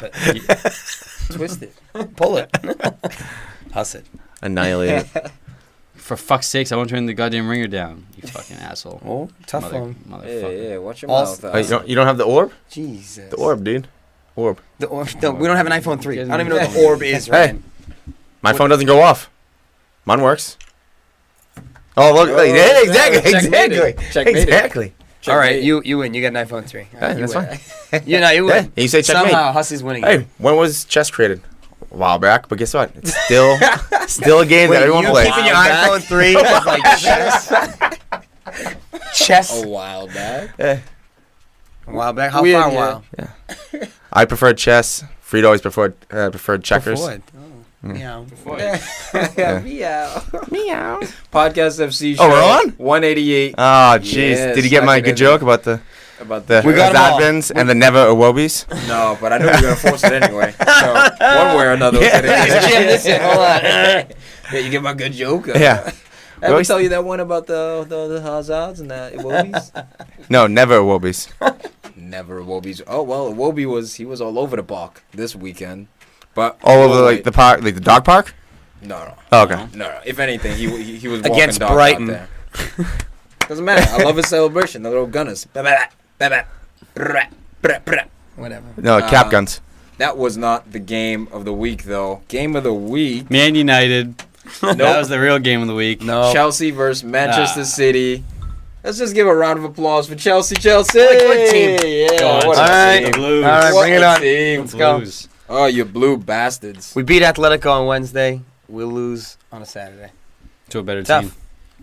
Swap it. Twist it. Pull it. Huss it. Annihilate it. For fuck's sakes, I won't turn the goddamn ringer down. You fucking asshole. Oh, tough one. Motherfucker. Yeah, watch your mouth. You don't have the orb? Jesus. The orb, dude. Orb. The orb. No, we don't have an iPhone 3. I don't even know what the orb is, right? My phone doesn't go off. Mine works. Oh, look. Yeah, exactly. All right, you win. You get an iPhone 3. Hey, that's fine. You win. You say checkmate. Somehow, Hussy's winning. Hey, when was chess created? A while back, but guess what? It's still a game that everyone plays. Keeping your iPhone 3 as like chess? Chess? A while back? A while back? How far a while? Yeah. I preferred chess. Fried always preferred checkers. Meow. Meow. Meow. Podcast FC show. Oh, we're on? 188. Oh, jeez. Yes, Did you get my good joke about the we got Zadbins and the never Awobies? No, but I knew you were going to force it anyway. So, one way or another. Jim, listen, hold on. Yeah, you get my good joke? Yeah. I ever tell you that one about the Hazards and the Iwobies? No, never Awobies. Never Iwobies. Oh, well, Iwobi was all over the block this weekend. But all over like the park, like the dog park? No. Oh, okay. No. If anything, he was walking against dogs Brighton. out there. Doesn't matter. I love his celebration. The little gunners. Whatever. No, cap guns. That was not the game of the week, though. Game of the week. Man United. That was the real game of the week. No. Chelsea versus Manchester City. Let's just give a round of applause for Chelsea. Chelsea. What team? Yeah. Go on, What Chelsea. a All right. The Blues. All right, bring it on. team. Let's go. Blues. Oh, you blue bastards. We beat Atletico on Wednesday. We'll lose on a Saturday. To a better Tough. team.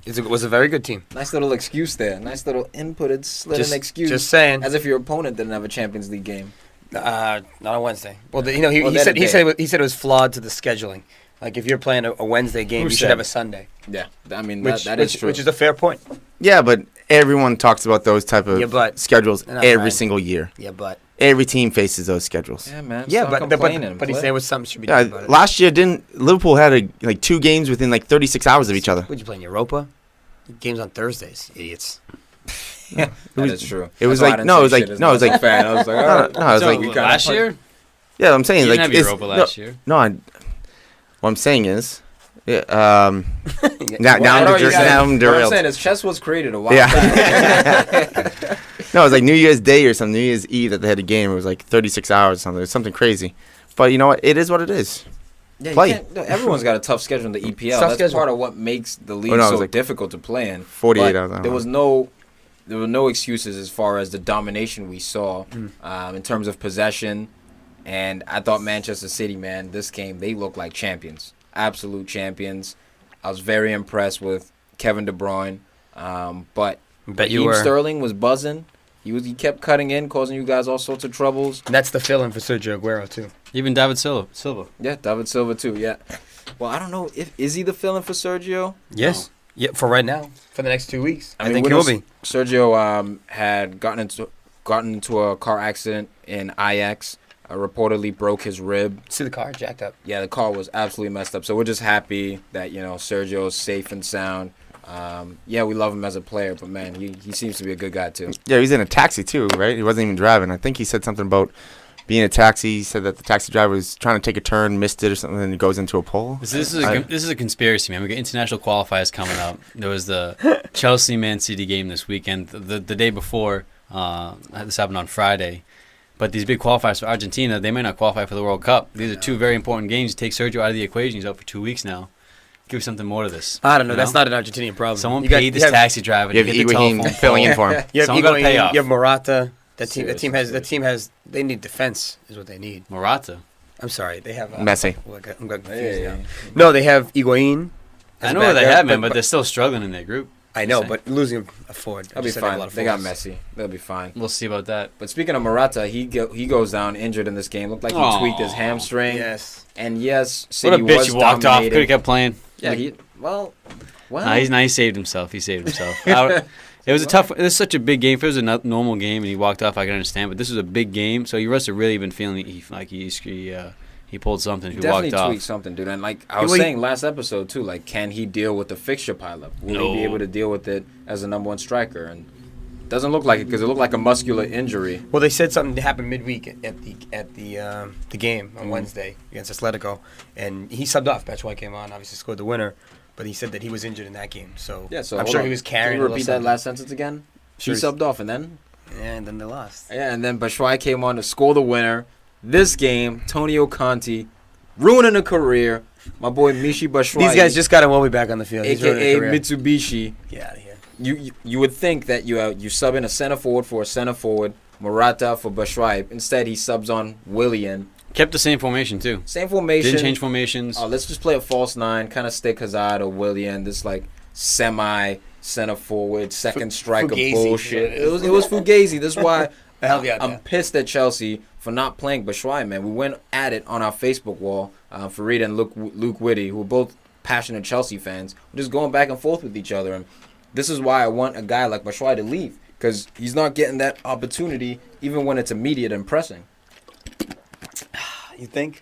It was a very good team. Nice little excuse there. Nice little inputted, slid in excuse. Just saying. As if your opponent didn't have a Champions League game. Not on Wednesday. Well, he that said day. he said it was flawed to the scheduling. Like if you're playing a Wednesday game, Who you said? should have a Sunday. Yeah. I mean, Which that is true. Which is a fair point. Yeah, but everyone talks about those type of schedules They're not every right. single year. Yeah, but Every team faces those schedules. yeah, man. yeah, Stop but complaining. he's Play. saying what something should be Yeah, done about it. last year Liverpool had like 2 games within like 36 hours of each other. Would you play in Europa? Games on Thursdays, idiots. That is true. It was That's why I like didn't no, it was say like shit as no, it was much as like a fan. I was like, all right. no, it was So, like we kinda last put- year? yeah. I'm saying You like didn't have it's Europa last year. no. What I'm saying is, now Well, I'm What I'm derailed. saying is chess was created a while Yeah. back. No, it was like New Year's Day or something, New Year's Eve that they had a game. It was like 36 hours or something. It was something crazy. But you know what? It is what it is. Yeah, Play. everyone's got a tough schedule in the EPL. Tough That's schedule. part of what makes the league no, it so was like difficult to play in. 48 But hours. there were no excuses as far as the domination we saw in terms of possession. And I thought Manchester City, man, this game, they look like champions. Absolute champions. I was very impressed with Kevin De Bruyne. But Bet you Raheem were. Sterling was buzzing. He kept cutting in, causing you guys all sorts of troubles. And that's the fill-in for Sergio Aguero too. Even David Silva. Yeah, David Silva too, yeah. Well, I don't know. Is he the fill-in for Sergio? Yes. Yeah, for right now, for the next 2 weeks, I mean, think what he'll else- be. Sergio had gotten into a car accident in Ajax. Reportedly broke his rib. See the car jacked up. Yeah, the car was absolutely messed up. So we're just happy that Sergio's safe and sound. Yeah, we love him as a player, but man, he seems to be a good guy too. Yeah, he was in a taxi too, right? He wasn't even driving. I think he said something about being in a taxi. He said that the taxi driver was trying to take a turn, missed it or something, and he goes into a pole. This is a conspiracy, man. We got international qualifiers coming up. There was the Chelsea Man City game this weekend. The day before, this happened on Friday. But these big qualifiers for Argentina, they may not qualify for the World Cup. These are 2 very important games. You take Sergio out of the equation, he's out for 2 weeks now. Give something more to this. I don't know. You That's not an Argentinian problem. Someone You paid this have- taxi driver You to have get the Higuain telephone filling in pole. for him. You have Someone gotta pay off. You have Morata. That Seriously, team has. They need defense. Is what they need. Morata. I'm sorry. They have Messi. I'm got confused Yeah. now. No, they have Higuain. I know what they have, man, but they're still struggling in their group. I know, Same. but losing a forward. They'll be fine. They got Messi. They'll be fine. We'll see about that. But speaking of Morata, he goes down injured in this game. Looked like he Aw. tweaked his hamstring. Yes. And yes, What City a bitch! was He walked off. dominating. Could have kept playing. Yeah, well. Nah, he saved himself. He saved himself. It was a tough. It was such a big game. If it was a normal game and he walked off, I can understand. But this was a big game, so he must have really been feeling he pulled something. He Definitely walked tweaked off. something, dude. And like I was saying last episode too, like can he deal with the fixture pileup? Will he be able to deal with it as a number 1 striker? And Doesn't look like it because it looked like a muscular injury. Well, they said something happened midweek at the game on Wednesday against Atletico, and he subbed off. Batshuayi came on, obviously scored the winner, but he said that he was injured in that game. So, Yeah, so I'm hold sure on. he was Can carrying. you a repeat little that last sentence again? Sure. He subbed off, and then? something. Yeah, and then they lost. Yeah, and then Batshuayi came on to score the winner. This game, Antonio Conte ruining a career. My boy Mishi Batshuayi. These guys just got Iwobi back on the field. He's ruining AKA a career. Mitsubishi. Get out of here. You would think that you sub in a center forward for a center forward, Morata for Batshuayi. Instead, he subs on Willian. Kept the same formation too. Same formation. Didn't change formations. Let's just play a false nine, kind of stick Hazard or Willian. This like semi center forward, second striker Fugazi. bullshit. It was Fugazi. That's why Hell yeah, I'm pissed at Chelsea for not playing Batshuayi, man. We went at it on our Facebook wall. Farid and Luke Whitty, who are both passionate Chelsea fans, we're just going back and forth with each other. And this is why I want a guy like Batshuayi to leave, because he's not getting that opportunity even when it's immediate and pressing. You think?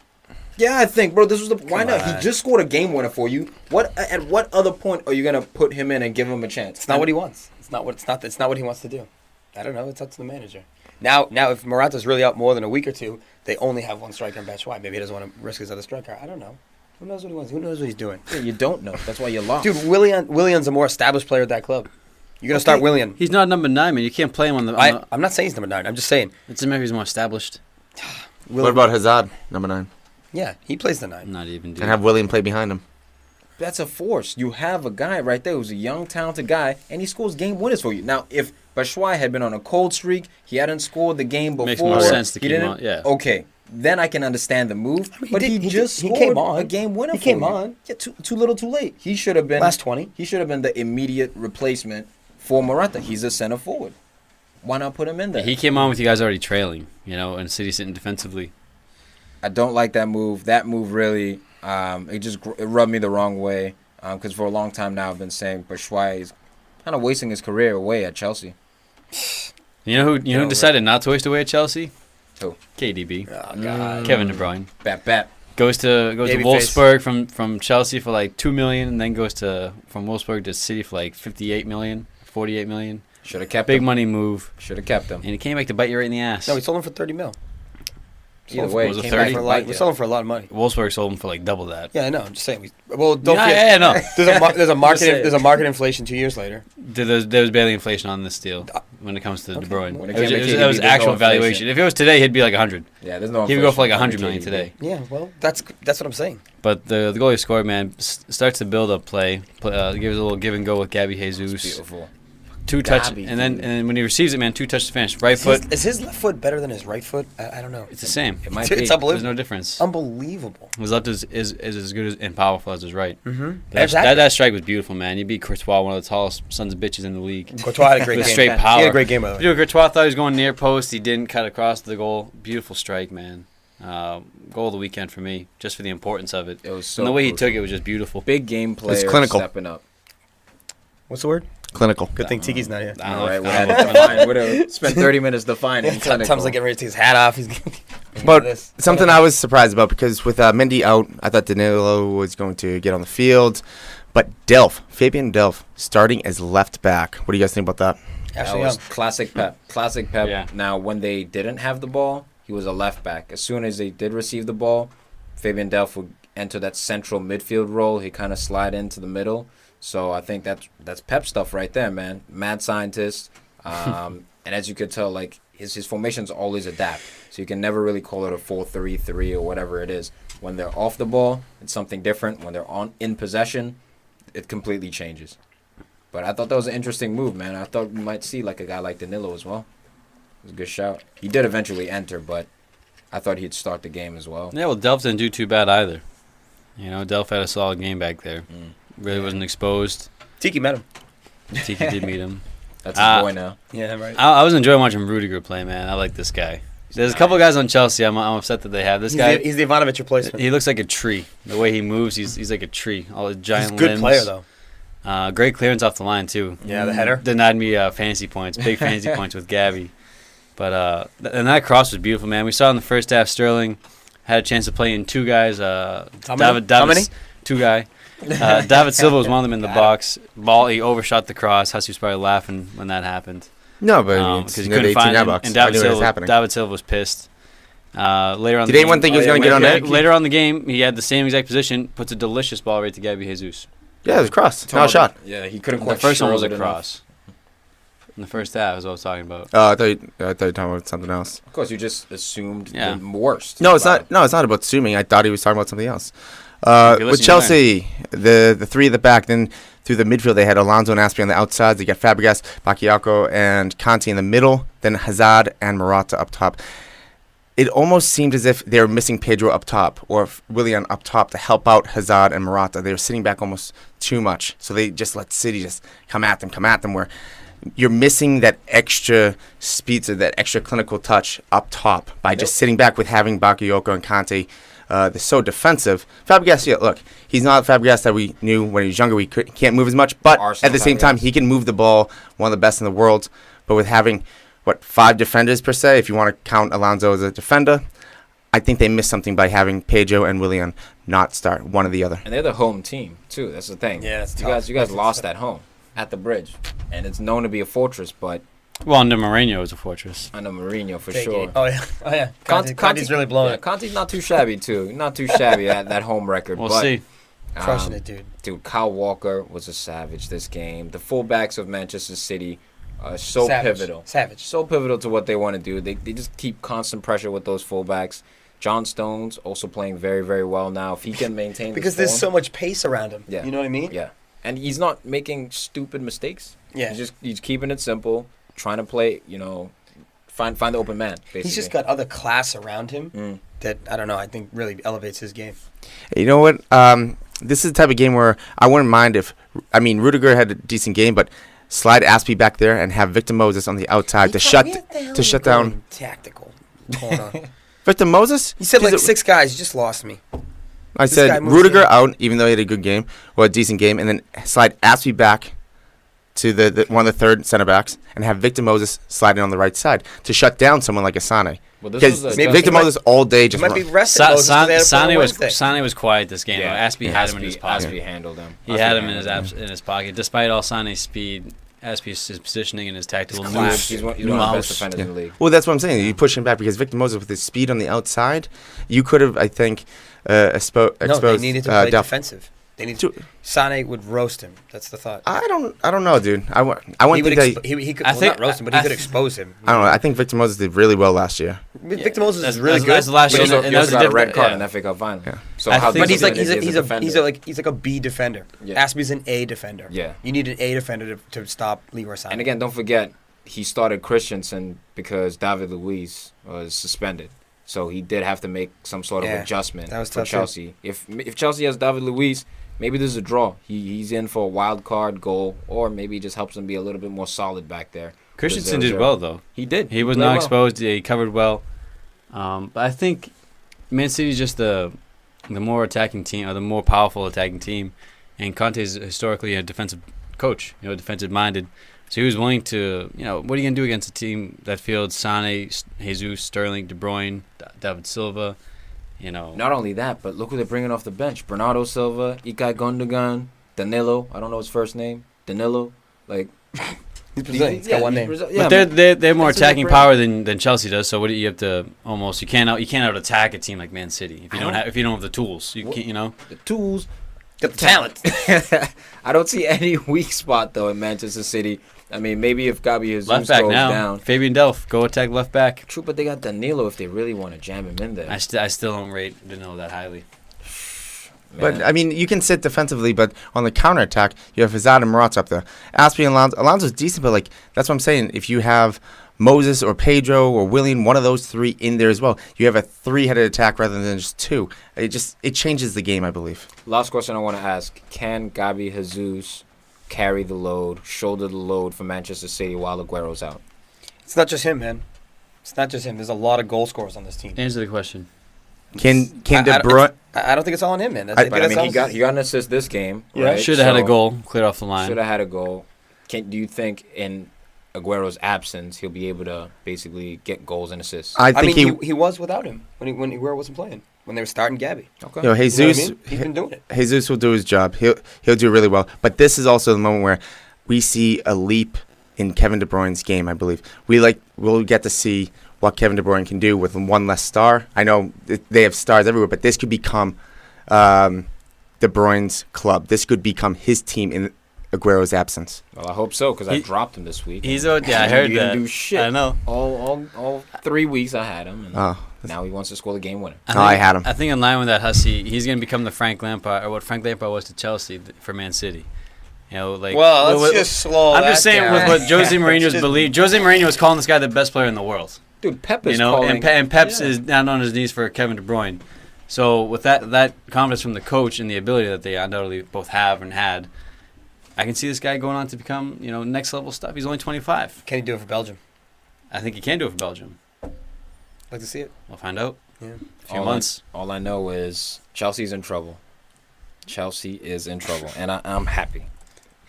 Yeah, I think, bro, this was why Come not? on. He just scored a game winner for you. At what other point are you gonna put him in and give him a chance? It's not what he wants. It's not what he wants to do. I don't know. It's up to the manager. Now, if Morata's really out more than a week or two, they only have one striker in Batshuayi. Maybe he doesn't want to risk his other striker. I don't know. Who knows what he wants? Who knows what he's doing? Yeah, you don't know. That's why you lost. Dude, Willian's a more established player at that club. You're gonna start Willian. He's not number 9, man. You can't play him on the. I'm not saying he's number 9. I'm just saying. It's a matter he's more established. What about Hazard, number 9? Yeah, he plays the 9. Not even. Dude. And have William play behind him. That's a force. You have a guy right there who's a young, talented guy, and he scores game winners for you. Now, if Batshuayi had been on a cold streak, he hadn't scored the game before. Makes more sense to he keep him didn't. on, yeah. Okay, then I can understand the move. But he just he scored came on. a game winner. He for came you. on. Yeah, too little, too late. He should have been Last 20. He should have been the immediate replacement for Morata. He's a center forward. Why not put him in there? He came on with you guys already trailing, and City sitting defensively. I don't like that move. That move really, it rubbed me the wrong way. Because for a long time now, I've been saying Batshuayi is kind of wasting his career away at Chelsea. You know who decided not to waste away at Chelsea? Who? KDB. Oh God. Kevin De Bruyne. Bat. Goes to Baby Wolfsburg from Chelsea for like $2 million, and then goes from Wolfsburg to City for like $58 million, $48 million. Should have kept Big him. money move, Should have kept him. and he came back to bite you right in the ass. No, we sold him for 30 mil. Either way, was it came 30? back for We sold him for a lot of money. Wolfsburg sold him for like double that. Yeah, I know. I'm just saying. Don't forget. Yeah, no. There's a market. saying. There's a market inflation 2 years later. There was barely inflation on this deal when it comes to De Bruyne. When it It was, came to KDB, that was there's no actual inflation. valuation. If it was today, he'd be like 100. Yeah, there's no. He would go for like inflation 100 million KDB. today. Yeah, well, that's what I'm saying. But the goalie scored, man, starts to build up play. Gives a little give and go with Gabby Jesus. Beautiful. 2 touch, Gabby, and then dude. when he receives it, man, 2 touch to finish. Right foot, Is his left foot better than his right foot? I don't know. it's the same. It might It's be. unbelievable. There's no difference. Unbelievable. His left is as good and powerful as his right. Mm-hmm. That strike was beautiful, man. You beat Courtois, one of the tallest sons of bitches in the league. Courtois had a great With game. straight He power. had a great game, by the way. Dude, Courtois thought he was going near post. He didn't cut across the goal. Beautiful strike, man. Goal of the weekend for me, just for the importance of it. It was so. And the way he crucial. took it was just beautiful. Big game player. It's clinical. Stepping up. What's the word? Clinical. Good thing Tiki's not here. I don't All know right, if- we I had don't to know if- define. Would have spent 30 minutes defining. Tom's like getting ready to take his hat off. He's But something I was surprised about, because with Mendy out, I thought Danilo was going to get on the field. But Fabian Delph, starting as left back. What do you guys think about that? That Ashley was Young. classic Pep. Classic Pep. Yeah. Now, when they didn't have the ball, he was a left back. As soon as they did receive the ball, Fabian Delph would enter that central midfield role. He kind of slide into the middle. So I think that's Pep stuff right there, man. Mad scientist. And as you could tell, like his formations always adapt. So you can never really call it a 4-3-3 or whatever it is. When they're off the ball, it's something different. When they're in possession, it completely changes. But I thought that was an interesting move, man. I thought we might see like a guy like Danilo as well. It was a good shout. He did eventually enter, but I thought he'd start the game as well. Yeah, well, Delph didn't do too bad either. Delph had a solid game back there. Really wasn't exposed. Tiki met him. Tiki did meet him. That's his boy now. Yeah, right. I was enjoying watching Rudiger play, man. I like this guy. There's a couple guys on Chelsea I'm upset that they have. This guy, He's the Ivanovic replacement. he looks like a tree. The way he moves, he's like a tree. All his giant He's a good limbs. player, though. Great clearance off the line, too. Yeah, the header. Denied me fantasy points, big fantasy points with Gabby. But and that cross was beautiful, man. We saw in the first half Sterling had a chance to play in 2 guys. How many? 2 guy. David Silva was one of them in the box. Ball, he overshot the cross. Hussey was probably laughing when that happened. No, but because it's he near couldn't the 18 find now him. bucks. And I knew it was happening. David Silva was pissed. Later on, Did anyone think he was going to get on net? Later on in the game, he had the same exact position, puts a delicious ball right to Gabby Jesus. Yeah, it was a cross. No shot. Yeah, he couldn't The quite. first one was a shirl it enough. cross. In the first half is what I was talking about. I thought you were talking about something else. Of course, you just assumed Yeah. the worst. No, it's about not. No, it's not about assuming. I thought he was talking about something else. Okay, With listen, Chelsea, the three at the back, then through the midfield, they had Alonso and Aspi on the outsides. They got Fabregas, Bakayoko, and Conte in the middle. Then Hazard and Morata up top. It almost seemed as if they were missing Pedro up top or Willian up top to help out Hazard and Morata. They were sitting back almost too much. So they just let City just come at them, where you're missing that extra speed, so that extra clinical touch up top by just sitting back with having Bakayoko and Conte. They're so defensive. Fabregas, yeah, look, he's not Fabregas that we knew when he was younger. He can't move as much, but Arsenal at the same Fabregas. time, he can move the ball, one of the best in the world. But with having, 5 defenders per se, if you want to count Alonso as a defender, I think they missed something by having Pedro and Willian not start, one or the other. And they're the home team too. That's the thing. Yeah, that's you tough. guys. You guys lost at home at the Bridge, and it's known to be a fortress. But Well, under Mourinho was a fortress. I know Mourinho for Fake sure. it. Oh yeah. Conte's really blowing it. Conte's not too shabby too. Not too shabby at that home record. We'll but, see. Crushing it, dude. Dude, Kyle Walker was a savage this game. The fullbacks of Manchester City are so Savage. pivotal. Savage. So pivotal to what they want to do. They just keep constant pressure with those fullbacks. John Stones also playing very, very well now. If he can maintain Because this there's so form, much pace around him. Yeah. You know what I mean? yeah, and he's not making stupid mistakes. Yeah. He's keeping it simple, trying to play. Find the open man. Basically. He's just got other class around him Mm. that I don't know. I think really elevates his game. You know what? This is the type of game where I wouldn't mind if, Rudiger had a decent game, but slide Aspie back there and have Victor Moses on the outside to shut down tactical corner. Victor Moses. You said He's like a- 6 guys. You just lost me. I this guy said moves Rudiger in. out, even though he had a good game or a decent game, and then slide Aspie back to the one of the third center backs and have Victor Moses sliding on the right side to shut down someone like Asane. Well, this Because was a maybe Victor he might- Moses all day He just might be run. resting. Moses 'cause they had to play on Wednesday. Sane was quiet this game. Yeah. Aspie had him in his pocket. Aspie handled him. He had him in his pocket. Despite all Sane's speed, Aspie's positioning and his tactical His moves. class. He's one of the best mouse. defenders in the league. Well, that's what I'm saying. You push him back because Victor Moses with his speed on the outside, you could have, I think, exposed. No, they needed to play Delph. defensive. They need to. Sane would roast him. That's the thought. I don't know, dude. I He wouldn't would think that. he could I well, think- not roast him, but he I could th- expose him. I don't know. I think Victor Moses did really well last year. Victor Moses That's- is really that's- good. that's the last He year, also, and he that also was a got a red different- card yeah. in the FA Cup final. Yeah. So I how think- But he's like disciplined he's is a defender? he's like a B defender. Yeah. Aspie's an A defender. Yeah. You need an A defender to stop Leroy Sané. And again, don't forget, he started Christensen because David Luiz was suspended. So he did have to make some sort of Yeah, adjustment that was for tough, too. Chelsea. If Chelsea has David Luiz, maybe this is a draw. He's in for a wild card goal, or maybe he just helps them be a little bit more solid back there. Christensen did 0-0. well though. He did. He was played not well. exposed. Yeah, he covered well. But I think Man City's just the more attacking team, or the more powerful attacking team. And Conte is historically a defensive coach, defensive minded. So he was willing to, what are you going to do against a team that fields Sane, Jesus, Sterling, De Bruyne, David Silva, Not only that, but look who they're bringing off the bench. Bernardo Silva, Ilkay Gundogan, Danilo. I don't know his first name. Danilo. Like, he's Brazilian. He's got one name. But they're more That's who they attacking bring. power than Chelsea does. So what do you have to almost you can't out attack a team like Man City if you don't have the tools. You can't The tools. Got the talent. I don't see any weak spot, though, in Manchester City. I mean, maybe if Gabi Jesus left back goes now. down. Fabian Delph, go attack left back. True, but they got Danilo if they really want to jam him in there. I still don't rate Danilo that highly. But Man. I mean, you can sit defensively, but on the counterattack, you have Hazard and Morata up there. Aspie and Alonso's decent, but that's what I'm saying. If you have Moses or Pedro or Willian, one of those three in there as well, you have a 3-headed attack rather than just 2. It changes the game, I believe. Last question I want to ask. Can Gabi Jesus carry the load, shoulder the load for Manchester City while Aguero's out? It's not just him, man. It's not just him. There's a lot of goal scorers on this team. Answer the question. Can I- De I- Bruyne? I don't think it's all on him, man. But, But I mean, he got an assist this game. Yeah. Right? Should have had a So, goal, cleared off the line. Should have had a goal. Do you think in Aguero's absence he'll be able to basically get goals and assists? I I think mean, he was without him when Aguero wasn't playing. When they were starting Gabby. Okay. you know, You know what I Jesus. mean? He's been doing it. Jesus will do his job. He'll do really well. But this is also the moment where we see a leap in Kevin De Bruyne's game, I believe. We'll get to see what Kevin De Bruyne can do with one less star. I know they have stars everywhere, but this could become De Bruyne's club. This could become his team in Aguero's absence. Well, I hope so, because I dropped him this week. I heard he that. didn't do shit. I know. All 3 weeks I had him, and Oh, now he wants to score the game winner. I had him. I think in line with that, Hussey, he's going to become the Frank Lampard, or what Frank Lampard was to Chelsea for Man City. You know, like. Well, let's just slow I'm that just saying down. with what Jose Mourinho's Just- believed. Jose Mourinho was calling this guy the best player in the world. Dude, Pep is You know, calling. and Pep's is down on his knees for Kevin De Bruyne. So with that confidence from the coach and the ability that they undoubtedly both have and had, I can see this guy going on to become, next level stuff. He's only 25. Can he do it for Belgium? I think he can do it for Belgium. Like to see it. We'll find out. Yeah. A few months. All I know is Chelsea's in trouble. Chelsea is in trouble, and I'm happy.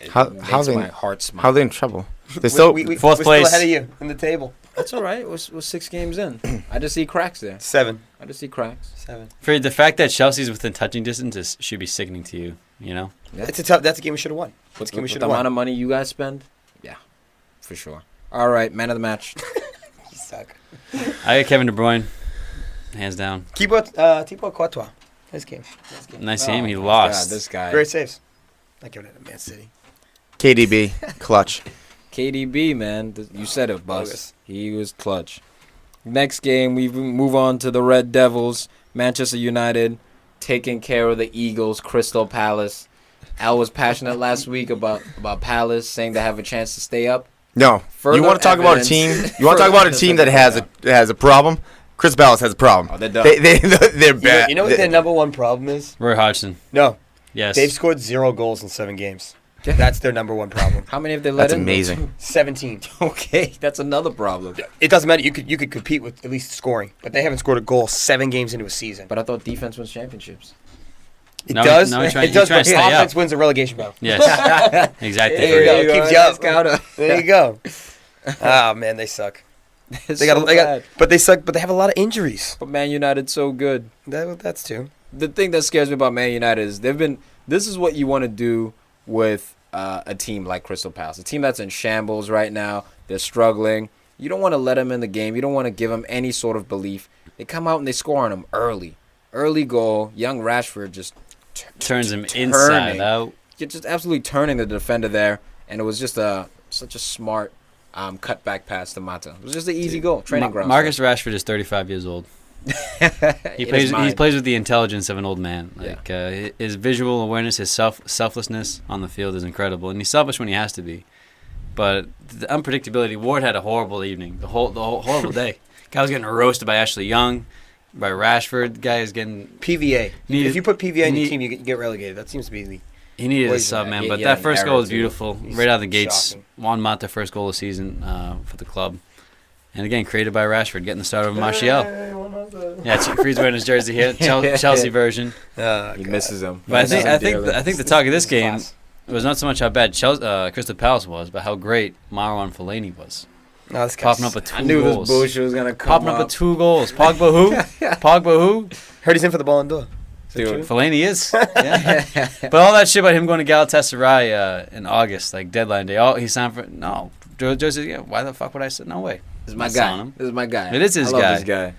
It How makes they- my heart smile. How are they in trouble? They're still Fourth we're place. still ahead of you in the table. That's all right. We're 6 games in. I just see cracks there. 7. I just see cracks. 7. For the fact that Chelsea's within touching distance should be sickening to you, Yeah. That's a game we should have won. With, That's a game we with should the have amount won. of money you guys spend, yeah, for sure. All right, man of the match. You suck. I got Kevin De Bruyne, hands down. Thibaut Courtois. Nice game. Nice game. He Oh, lost. God, this guy. Great saves. Not giving it to Man City. KDB, clutch. KDB, man. You said it, Buzz. Bogus. He was clutch. Next game, we move on to the Red Devils. Manchester United taking care of the Eagles, Crystal Palace. Al was passionate last week about Palace, saying they have a chance to stay up. No, Further you want to talk about a evidence- team? You want to talk about a further team that evidence has a problem? Chris Ballas has a problem. Oh, they're done. They're bad. You know what their number one problem is? Roy Hodgson. No. Yes. They've scored 0 goals in 7 games. Yeah. That's their number one problem. How many have they let That's in? amazing. 17. Okay, that's another problem. It doesn't matter. You could compete with at least scoring, but they haven't scored a goal 7 games into a season. But I thought defense wins championships. It No, does. no, he's trying- It does. he's trying But to stay offense up. wins a relegation battle. Yes. Exactly. There you go. There Keeps you up. Scouter. There you go. Oh man, they suck. It's They got. so They got. bad. But they suck. But they have a lot of injuries. But Man United's so good. That's too. The thing that scares me about Man United is this is what you want to do with a team like Crystal Palace, a team that's in shambles right now. They're struggling. You don't want to let them in the game. You don't want to give them any sort of belief. They come out and they score on them early goal. Young Rashford just Turns him turning. inside out. You're just absolutely turning the defender there, and it was just such a smart cutback pass to Mata. It was just an easy goal, training ground. Marcus Rashford is 35 years old. He plays with the intelligence of an old man. Like his visual awareness, his selflessness on the field is incredible, and he's selfish when he has to be. But the unpredictability. Ward had a horrible evening. The whole horrible day. Guy was getting roasted by Ashley Young, by Rashford. Guy is getting PVA. Needed- If you put PVA in need- your team, you get relegated. That seems to be the. He needed a Poison sub, that. man. He- But he had that an first error, goal was too. beautiful. He's Right out of the gates. shocking. Juan Mata, first goal of the season for the club. And again, created by Rashford, getting the start over Martial. Yeah, Free's wearing his jersey here, Chelsea version. He misses him. But Misses him I dearly. think the talk of this game class. was not so much how bad Crystal Palace was, but how great Marwan Fellaini was. No, this guy's Popping up with I 2 knew goals. this bullshit was gonna come Popping up with 2 goals. Pogba who? Pogba who? Heard he's in for the Ballon d'Or. Is that Dude. true? Fellaini is. Yeah. But all that shit about him going to Galatasaray in August, like deadline day. He signed for no. Jose, yeah. Why the fuck would I say no way? This is my Not guy. selling him. This is my guy. It is his I love guy. this guy.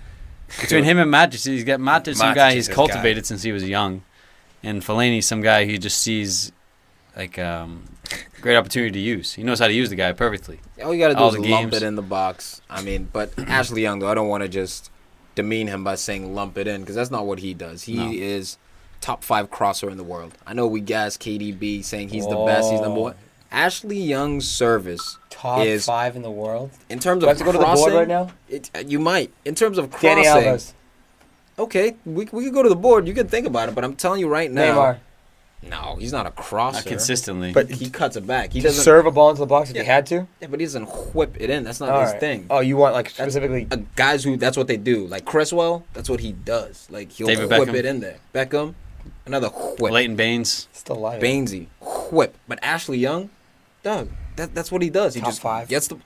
Between him and Matic, he's got Matic, some Matic guy is he's his cultivated since he was young, and Fellaini, some guy he just sees like great opportunity to use. He knows how to use the guy perfectly. All you gotta do All is the lump games. it in the box. I mean, but Ashley Young, though, I don't want to just demean him by saying lump it in, because that's not what he does. He No. is top 5 crosser in the world. I know we gas KDB saying he's the best, he's number 1. Ashley Young's service Top is 5 in the world. in terms Do I of have to go to the crossing. board right now? You might. In terms of Danny crossing, Alves. okay, we could go to the board. You can think about it, but I'm telling you right now, Neymar. no, he's not a crosser. Not consistently. But He cuts it back. He to doesn't serve a ball into the box if Yeah. he had to. Yeah, but he doesn't whip it in. That's not All his right. thing. Oh, you want like specifically? Guys who that's what they do. Like Cresswell, that's what he does. Like he'll David whip Beckham. it in there. Beckham, another whip. Leighton Baines. Still alive. Bainesy, whip. But Ashley Young, dog, that's what he does. He Top just 5. gets the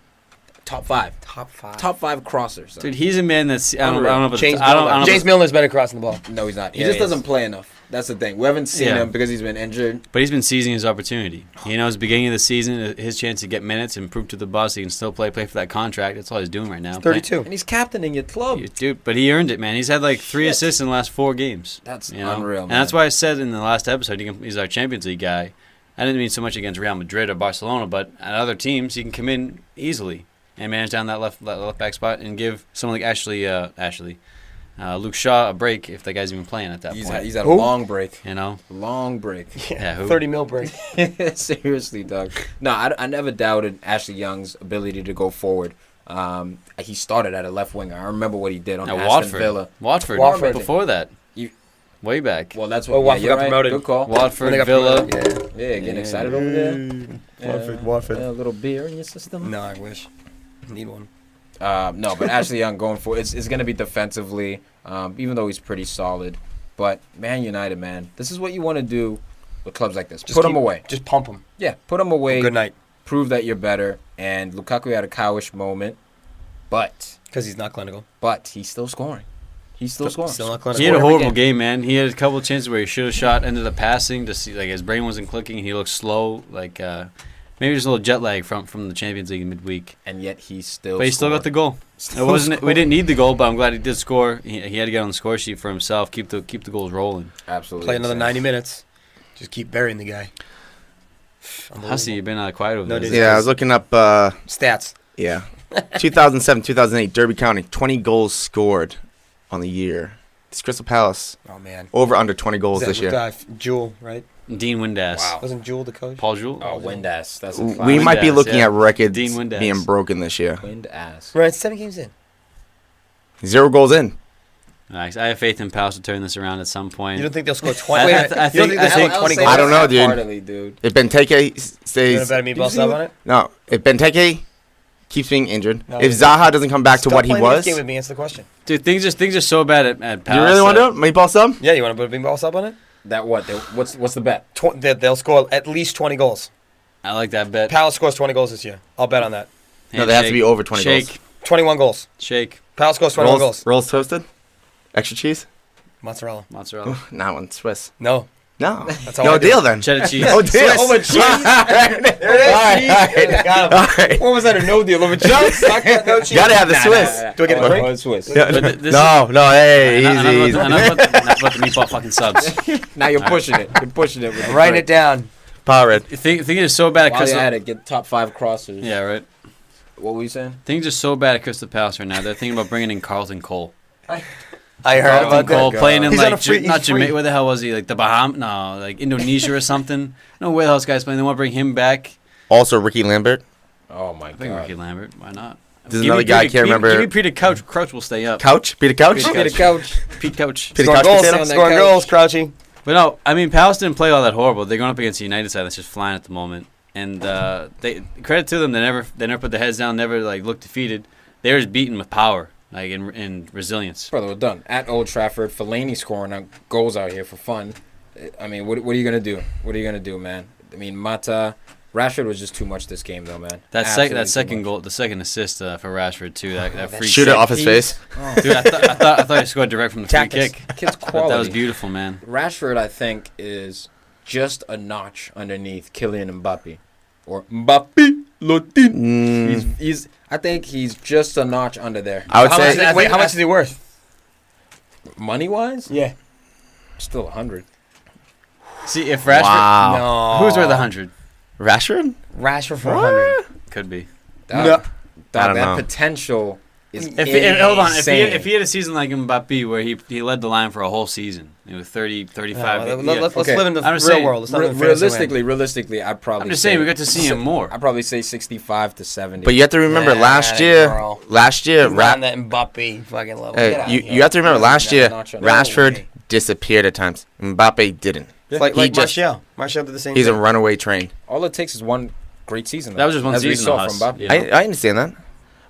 top 5. Top 5. Top 5 crossers. Son. Dude, he's a man that's. I don't know. If James it's- I don't know. James Milner's better crossing the ball. No, he's not. He Yeah, just he is. doesn't play enough. That's the thing. We haven't seen Yeah. him because he's been injured. But he's been seizing his opportunity. He knows beginning of the season, his chance to get minutes and prove to the boss he can still play for that contract. That's all he's doing right now. 32. And he's captaining your club. Dude, but he earned it, man. He's had like 3 Shit. assists in the last 4 games. That's You know? unreal, And man. that's why I said in the last episode he's our Champions League guy. I didn't mean so much against Real Madrid or Barcelona, but at other teams he can come in easily and manage down that left back spot and give someone like Luke Shaw a break if that guy's even playing at that point. He's had a Who? long break. You know? Long break. Yeah, who? 30 mil break. Seriously, Doug. No, I never doubted Ashley Young's ability to go forward. He started at a left winger. I remember what he did on Aston Villa. Watford. Before that. You- Way back. Well, that's Well, what Watford you're got right. promoted. Good call. When they Watford, got Villa. promoted, Yeah, getting excited over there. Watford. A little beer in your system. No, I wish. Need one. No, but Ashley Young going for it's going to be defensively, even though he's pretty solid. But Man United, man, this is what you want to do with clubs like this. Put them away. Just pump them. Yeah, put them away. Good night. Prove that you're better. And Lukaku had a cowish moment, but Because he's not clinical. he's still scoring. He's still scoring. Still not clinical. He had a Every horrible game, man. He had a couple of chances where he should have shot, ended up passing. To see, like his brain wasn't clicking, and he looked slow. Like maybe just a little jet lag from the Champions League midweek. And yet he's still. But he still got the goal. It wasn't. We didn't need the goal, but I'm glad he did score. He had to get on the score sheet for himself. Keep the goals rolling. Absolutely. Play another insane. 90 minutes. Just keep burying the guy. Hussy, you've been quiet over No, this. dude. Yeah, I was looking up. Stats. Yeah, 2007, 2008, Derby County, 20 goals scored on the year. It's Crystal Palace Oh, man. over under 20 goals Is that this year. with, Jewel, right? Dean Windass. Wow. Wasn't Jewel the coach? Paul Jewell. Oh, Windass. That's a We Windass, might be looking yeah. at records Dean Windass. being broken this year. Windass. Right, 7 games in. 0 goals in. Nice. I have faith in Palace to turn this around at some point. You don't think they'll score 20? I Wait a minute. think- You don't think they'll score I 20 think- goals? I don't know, dude. Heartily, dude. If Benteke You want stays, to bet a meatball sub on it? no, if Benteke keeps being injured, No, if Zaha doesn't come back to Stop what he playing this was, game with me. Answer the question. Dude, things are so bad at Palace. you really want to do it? Meatball sub? Yeah, you want to put a meatball sub on it? That what? What's the bet? They'll score at least 20 goals. I like that bet. Palace scores 20 goals this year. I'll bet on that. No, they have to be over 20 Shake. goals. 21 goals. Shake. Palace scores 21 Rolls, goals. rolls toasted? Extra cheese? Mozzarella. Mozzarella. Not one. Swiss. No. No. That's all No I do. deal then. Cheddar cheese. No deal. Over cheese. There it is. Got him. All right. What was that? A no deal over cheese? No cheese. Gotta have the Swiss. Do I get a drink? Oh, Swiss. Yeah, But this no, hey, Enough easy. about the meatball fucking subs. Now you're pushing it. You're pushing it. With the Writing drink. it down. Power red. Things are so bad at While you're Crystal. at it, get top 5 crossers. Yeah, right. What were you saying? Things are so bad at Crystal Palace right now. They're thinking about bringing in Carlton Cole. I heard Carlton about Cole that. playing in He's on like a free- not he's free. Jamaica. Where the hell was he? Like the Bahamas? No, like Indonesia or something. No, where the hell this guy's playing? They want to bring him back. Also, Ricky Lambert. Oh my I think god. Ricky Lambert. Why not? There's another guy I can't remember. Give me Peter Couch. Crouch will stay up. Couch? Peter Couch? Peter Get a couch. Pete Couch. Peter Scoring Couch goals. potato? on that Scoring couch. goals, Crouchy. But no, I mean Palace didn't play all that horrible. They're going up against the United side that's just flying at the moment. And they credit to them. They never put their heads down. Never like looked defeated. They were just beaten with power, like in resilience. Brother, we're done. At Old Trafford, Fellaini scoring goals out here for fun. I mean, what are you going to do? What are you going to do, man? I mean, Mata, Rashford was just too much this game, though, man. That Absolutely too second much. goal, the second assist for Rashford too. That free Shoot it kick. off his face. Dude, I thought he scored direct from the free Tactics. kick. Kid's That quality. was beautiful, man. Rashford, I think, is just a notch underneath Kylian Mbappe. Or Mbappe Lotin. He's I think he's just a notch under there. I would How say. much, wait, how much is he worth? Money-wise, Yeah. still 100. See if Rashford, Wow. No. who's worth 100? Rashford? Rashford for 100. Could be. No. I don't That know. potential is Hold on, if insane. he had a season like Mbappe where he led the line for a whole season, it was 30, 35. No, yeah. let's Okay. live in the I'm real just saying, world. Let's not live in fantasy land. realistically, I'd probably. I'm just say, saying we got to see him more. I'd probably say 65 to 70. But you have to remember Nah, last girl. year, He's not on that Mbappe fucking level. Get out you of here. you have to remember last No, year, not sure. Rashford way. disappeared at times. Mbappe didn't. It's like He just- Martial. Martial did the same He's a thing. runaway train. all it takes is one great season. That was just one as we season. saw of from Huss, Mbappe. you know? I understand that,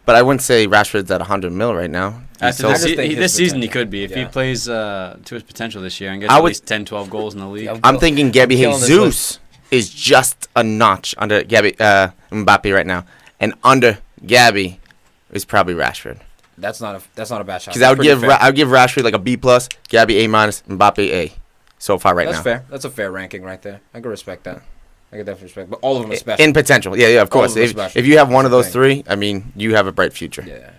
but I wouldn't say Rashford's at 100 mil right now. He's After still- this, I just think his this season he potential. could be if he Yeah. plays to his potential this year and gets I at would- least 10, 12 goals in the league. Yeah. I'm thinking Gabby killing this Jesus is just a notch under Gabby Mbappe right now, and under Gabby, is probably Rashford. That's not a bad shot. Because I would give Rashford like a B+, Gabby A-, Mbappe A. So far right That's now. fair. That's a fair ranking right there. I can respect that. I can definitely respect. But all of them are special. In potential, yeah, of course. If you have one of those three, I mean, you have a bright future. Yeah.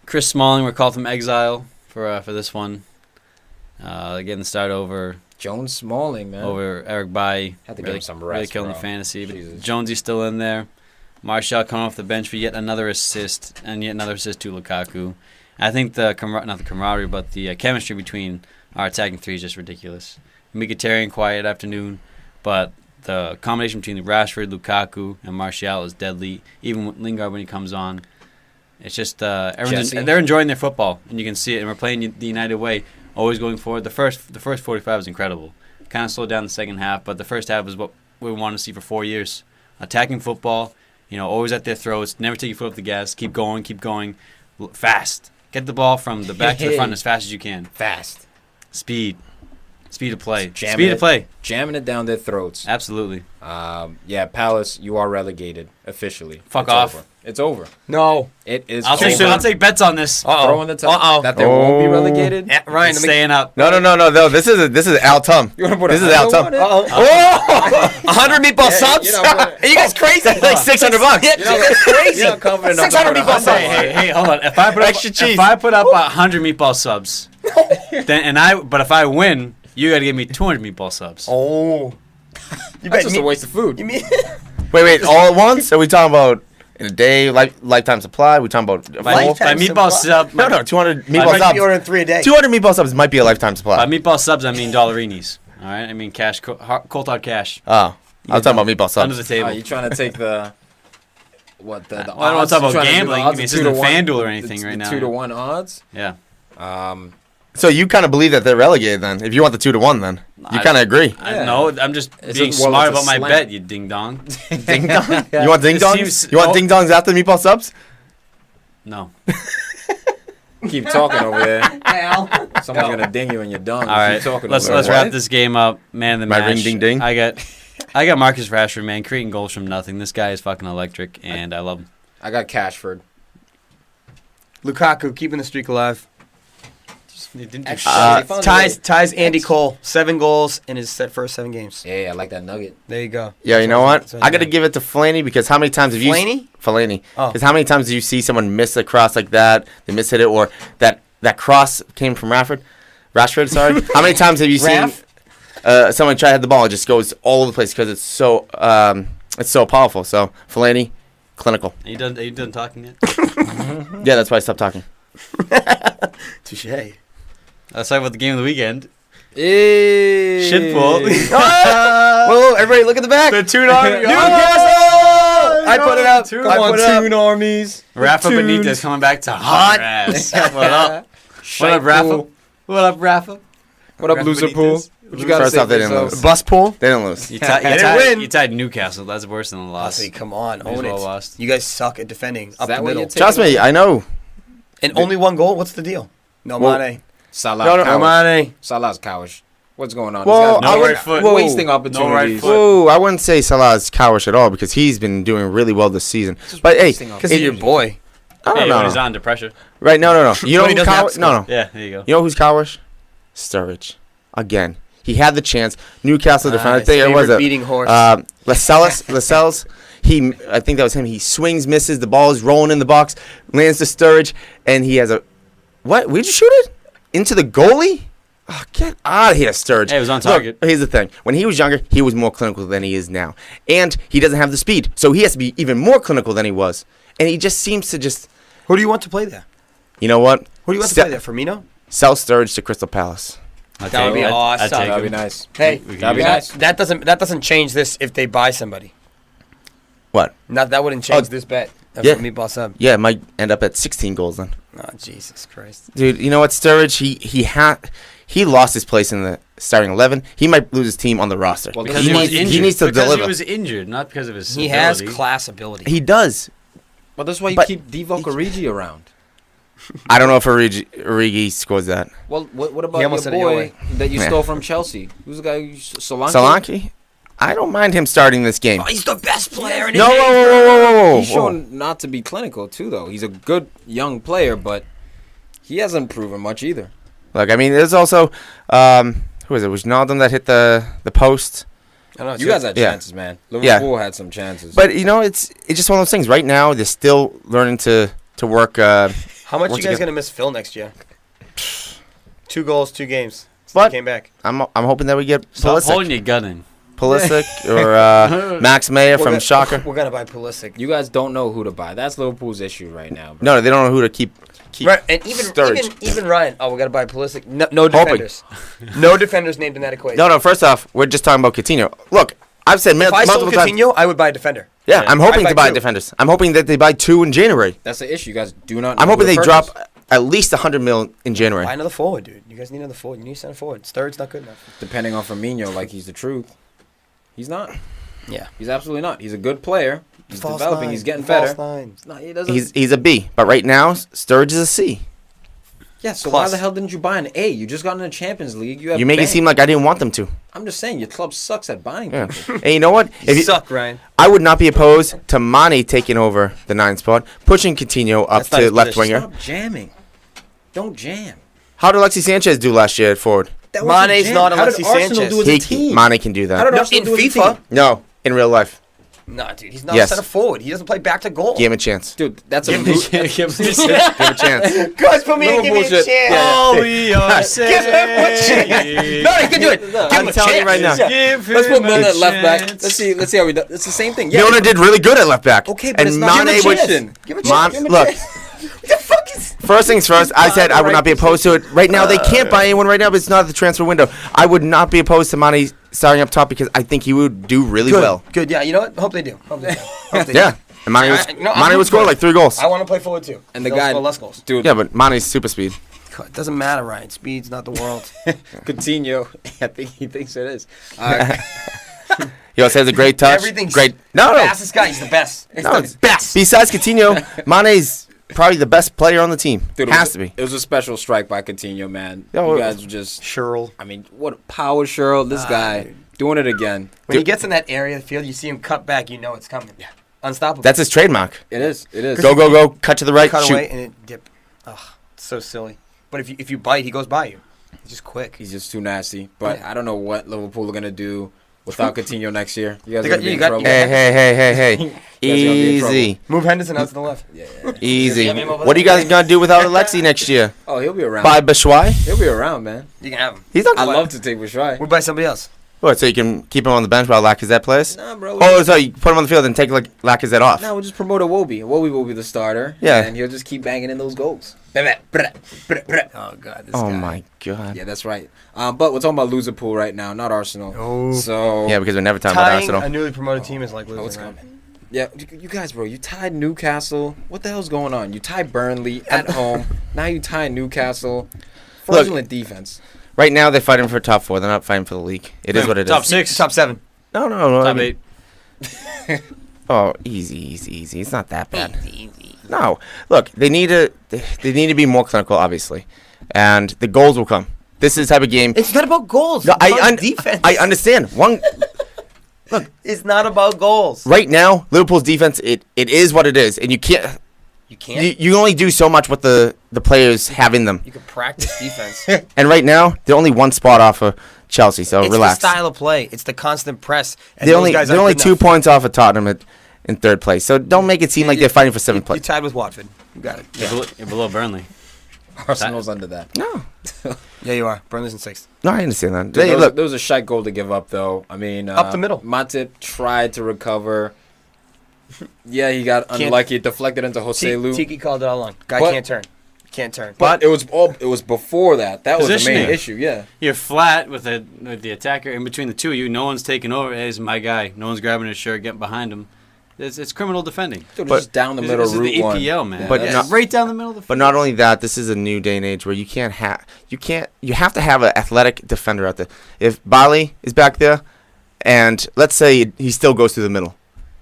Chris Smalling, we're called from exile for this one. Getting the start over Jones Smalling, man. over Eric Bailly. Had to give really, him some really rest, killing bro. the fantasy. But Jesus. Jonesy's still in there. Martial coming off the bench for yet another assist and yet another assist to Lukaku. I think not the camaraderie, but the chemistry between our attacking three is just ridiculous. Mkhitaryan quiet afternoon, but the combination between Rashford, Lukaku, and Martial is deadly. Even with Lingard when he comes on, it's just they're enjoying their football, and you can see it. And we're playing the United way, always going forward. The first 45 was incredible. Kind of slowed down the second half, but the first half is what we want to see for 4 years. Attacking football, always at their throats. Never take your foot off the gas. Keep going, fast. Get the ball from the back to the front as fast as you can. Fast. Speed of play. Jamming it down their throats. Absolutely. Palace, you are relegated officially. Fuck off. Over. It's over. No. It is. I'll take bets on this. Throw in the top that they won't be relegated. Ryan, It's staying up. No. This is Al Tum. This is Al Tum. Oh, 100 meatball subs? Are you guys crazy? That's like $600. That's crazy. You're not confident enough to 600 put meatball 100 subs. on it. Hey, hold on. If I put up 100 meatball subs, but if I win, you got to give me 200 meatball subs. Oh. That's just a waste of food. You mean? Wait, all at once? Are we talking about in a day, lifetime supply? We talking about a My full? meatball sub. No, 200 You meatball might be subs. ordering 3 a day. 200 meatball subs might be a lifetime By supply. meatball subs, I mean dollarinis. All right, I mean cash, cold hard cash Oh, I was talking about meatball under subs. the table. You trying to take the what the I don't want odds? to talk You about trying to do the gambling. I odds mean, of this 2 isn't to 1? FanDuel or anything right now. 2-to-1 odds. Yeah. So you kind of believe that they're relegated then? If you want the 2-to-1, then you kind of agree. I know. I'm just It's being a smart slant. about my bet, you ding dong. Ding dong. You want ding It dongs? seems- You want ding dongs after the meatball subs? No. Keep talking over there. Someone's gonna ding you in your dung. All right, Keep talking let's over there. wrap this game up. Man of the My match. ring ding ding. I got Marcus Rashford, man, creating goals from nothing. This guy is fucking electric, and I love him. I got Cashford. Lukaku keeping the streak alive. Found Ties Andy Cole 7 goals in his first 7 games. Yeah, I like that nugget. There you go. Yeah, you know what? That's I got to give it to Fellaini because how many times have you... Fellaini. Oh. Because how many times do you see someone miss a cross like that, they miss hit it, or that cross came from Rashford, sorry. How many times have you seen someone try to hit the ball and it just goes all over the place because it's so powerful. So, Fellaini, clinical. Are you done talking yet? Yeah, that's why I stopped talking. Touche. Let's talk about the game of the weekend. Hey. Shitpool. Whoa, everybody look at the back. The Toon Army. I put it up. Toon I put it up. Toon armies. Rafa Benitez coming back to hot ass. What up? What up, Rafa? What up, Rafa? What up, Rafa loser Benitez? pool? What you got to First say off, they for didn't yourself? lose. Bus pool. They didn't lose. You didn't win. tied Newcastle. That's worse than a loss. Honestly, come on, May as own well it. lost. You guys suck at defending up that the what middle. you're taking? Trust me, I know. And only 1 goal. What's the deal? No Well, Mane. Salah. No, cowards. Mane. Salah's cowardish. What's going on? Well, This guy's No I right would- foot. whoa. wasting opportunities. foot. Whoa, I wouldn't say Salah's cowish at all because he's been doing really well this season. But hey, wasting Because he's your boy. I Hey, don't when he's know. under pressure. Right? No. You know When he who's doesn't have to cowish? No. Yeah, there you go. You know who's cowish? Sturridge. Again, he had the chance. Newcastle defender. I think it was beating horse. Lascelles. I think that was him. He swings, misses. The ball is rolling in the box, lands to Sturridge, and he has a. What? Where'd you shoot it? Into the goalie? Oh, get out of here, Sturridge. Hey, it was on Look, target. here's the thing. When he was younger, he was more clinical than he is now. And he doesn't have the speed. So he has to be even more clinical than he was. And he just seems to just. Who do you want to play there? You know what? Who do you want to play there? Firmino? Sell Sturridge to Crystal Palace. That would be awesome. That'd be nice. Hey, That'd be nice. that doesn't change this if they buy somebody. What? That wouldn't change this bet. Yeah. For meatball sub. Yeah, it might end up at 16 goals then. Oh, Jesus Christ. Dude, you know what? Sturridge, he lost his place in the starting 11. He might lose his team on the roster. Well, Because he he was needs, injured. he needs to because deliver. he was injured, not because of his He has ability. class ability. He does. Well, that's why you But- keep Divock Origi around. I don't know if Origi scores that. Well, what He about almost your said it your boy way. that you Yeah. stole from Chelsea? Who's the guy? Solanke? Solanke? I don't mind him starting this game. Oh, he's the best player in No, his whoa. He's shown not to be clinical too, though. He's a good young player, but he hasn't proven much either. Look, I mean, there's also who is it? Was Naldum that hit the post? I don't know, You guys had Yeah. chances, man. Liverpool had some chances. But it's just one of those things. Right now, they're still learning to work. How much Once you guys again- gonna miss Phil next year? 2 goals, 2 games. But- Came back. I'm hoping that we get Stop holding Pulisic, your gun in. or Max Meyer from Schalke. We're gonna buy Pulisic. you guys don't know who to buy. That's Liverpool's issue right now. Bro. No, they don't know who to keep. Right, and even Sturridge. Ryan. Oh, we gotta buy Pulisic. No defenders. No defenders named in that equation. No. First off, we're just talking about Coutinho. Look, I've said If I sold multiple times. Coutinho, I would buy a defender. Yeah, I'm hoping I'd to buy buy two. defenders. I'm hoping that they buy 2 in January. That's the issue. You guys do not. Know I'm who hoping to they purchase. drop at least 100 mil in January. Buy another forward, dude. You guys need another forward. You need a center forward. Sturridge's not good enough. Depending on Firmino, like he's the truth. He's not. Yeah. He's absolutely not. He's a good player. He's False developing. nine. He's getting False better. nine. No, he doesn't. He's a B, but right now Sturridge is a C. Yeah, so Plus. why the hell didn't you buy an A? You just got in the Champions League. You have You make it bank. seem like I didn't want them to. I'm just saying, your club sucks at buying Yeah. people. And you know what? You suck, Ryan. I would not be opposed to Mane taking over the 9 spot, pushing Coutinho up That's not to his left position. winger. Stop jamming. Don't jam. How did Alexis Sanchez do last year at forward? That wasn't Mane's jam. not How did Alexis Arsenal Sanchez. do as a team? Mane can do How that. did No, Arsenal in do as a FIFA. team? No, in real life. Nah, dude. He's not Yes. a center forward. He doesn't play back to goal. Give him a chance. Dude, that's a Give him root. a chance. Give him a chance. Guys, put me in. Give me a bullshit. chance. All we are saying. Give him a chance. No, he can do it. Give I'm him a telling you chance. right now. Give Let's him put Milner a at left back. chance. Let's see how we do. It's the same thing. Yeah. Milner did really good at left back. Okay, but and it's not Mane give him a would. chance. Give him a chance. Give him a Look, chance. What the fuck is? first things first, I said I would not be opposed to it. Right now, they can't buy anyone right now, but it's not the transfer window. I would not be opposed to Mane starting up top because I think he would do really Good. well. Good. Yeah. You know what? Hope they do. Hope they do. Hope they Yeah. do. And Mane I'm would score good. like 3 goals. I want to play forward too. And the They'll guy, score less goals. dude, Yeah, but Mane's super speed. It doesn't matter, Ryan. Speed's not the world. Coutinho. I think he thinks it is. He also has a great touch. Everything's Great. the No. fastest guy. He's the best. He's No, the it's- best. Besides Coutinho, Mane's probably the best player on the team. Dude, Has to be. It was a special strike by Coutinho, man. Yo, You guys were just. Sherrill. I mean, what a power, Cheryl. This guy dude. doing it again. When he gets in that area of the field, you see him cut back. You know it's coming. Yeah. Unstoppable. That's his trademark. It is. It is. Go, cut to the right, cut shoot. away and it dip. Ugh, it's so silly. But if you bite, he goes by you. He's just quick. He's just too nasty. But Yeah. I don't know what Liverpool are gonna do without Coutinho next year. You guys They are got- gonna be you in got- trouble. you got- Hey. You guys are gonna be in Easy. Move Henderson out to the left. Yeah. Easy. Yeah, man, What are you guys going to do without Alexi next year? Oh, he'll be around. Buy Batshuayi? He'll be around, man. You can have him. He's not I going love to take Bushrai. We'll buy somebody else. What, so you can keep him on the bench while Lacazette plays? Nah, bro. Oh, so you put him on the field and take Lacazette off. No, we'll just promote Iwobi. Iwobi will be the starter. Yeah. And he'll just keep banging in those goals. Oh god, this Oh guy. my god. Yeah, that's right. But we're talking about Liverpool right now, not Arsenal. Oh. So Yeah, because we're never talking about Tying Arsenal. a newly promoted team is like losing. it's right? coming. Yeah, you guys, bro, you tied Newcastle. What the hell's going on? You tied Burnley at home. Now you tie Newcastle. Fraudulent defense. Right now, they're fighting for top 4. They're not fighting for the league. It is what it is. Top 6. Top 7. No. I Top mean- 8. Oh, easy. It's not that bad. No. Look, they need to be more clinical, obviously. And the goals will come. This is the type of game. It's not about goals. No, It's about defense. I understand. It's not about goals. Right now, Liverpool's defense, it is what it is. And you can't. You can't. You only do so much what the players have in them. You can practice defense. And right now, they're only 1 spot off of Chelsea, so It's relax. the style of play. It's the constant press. And They're those only, guys they're aren't only good 2 enough. points off of Tottenham in 3rd place. So don't make it seem like they're fighting for 7th You place. tied with Watford. You got it. You're below Burnley. Arsenal's under that. No. Yeah, you are. Burnley's in 6th. No, I understand that. Dude, Hey, look, there was a shite goal to give up, though. I mean, Up the middle. Matip tried to recover. Yeah, he got unlucky. It deflected into Jose Lu. Tiki called it all along. Guy But- can't turn. Can't turn. But it was before that. That was the main Positioning. issue. Yeah. You're flat with the attacker in between the two of you. No one's taking over. Hey, this is my guy. No one's grabbing his shirt, getting behind him. It's criminal defending. Dude, But- just down the This middle is the route one. EPL, man. But It's not- right down the middle of the but not only that, this is a new day and age where you have to have an athletic defender out there. If Bali is back there, and let's say he still goes through the middle,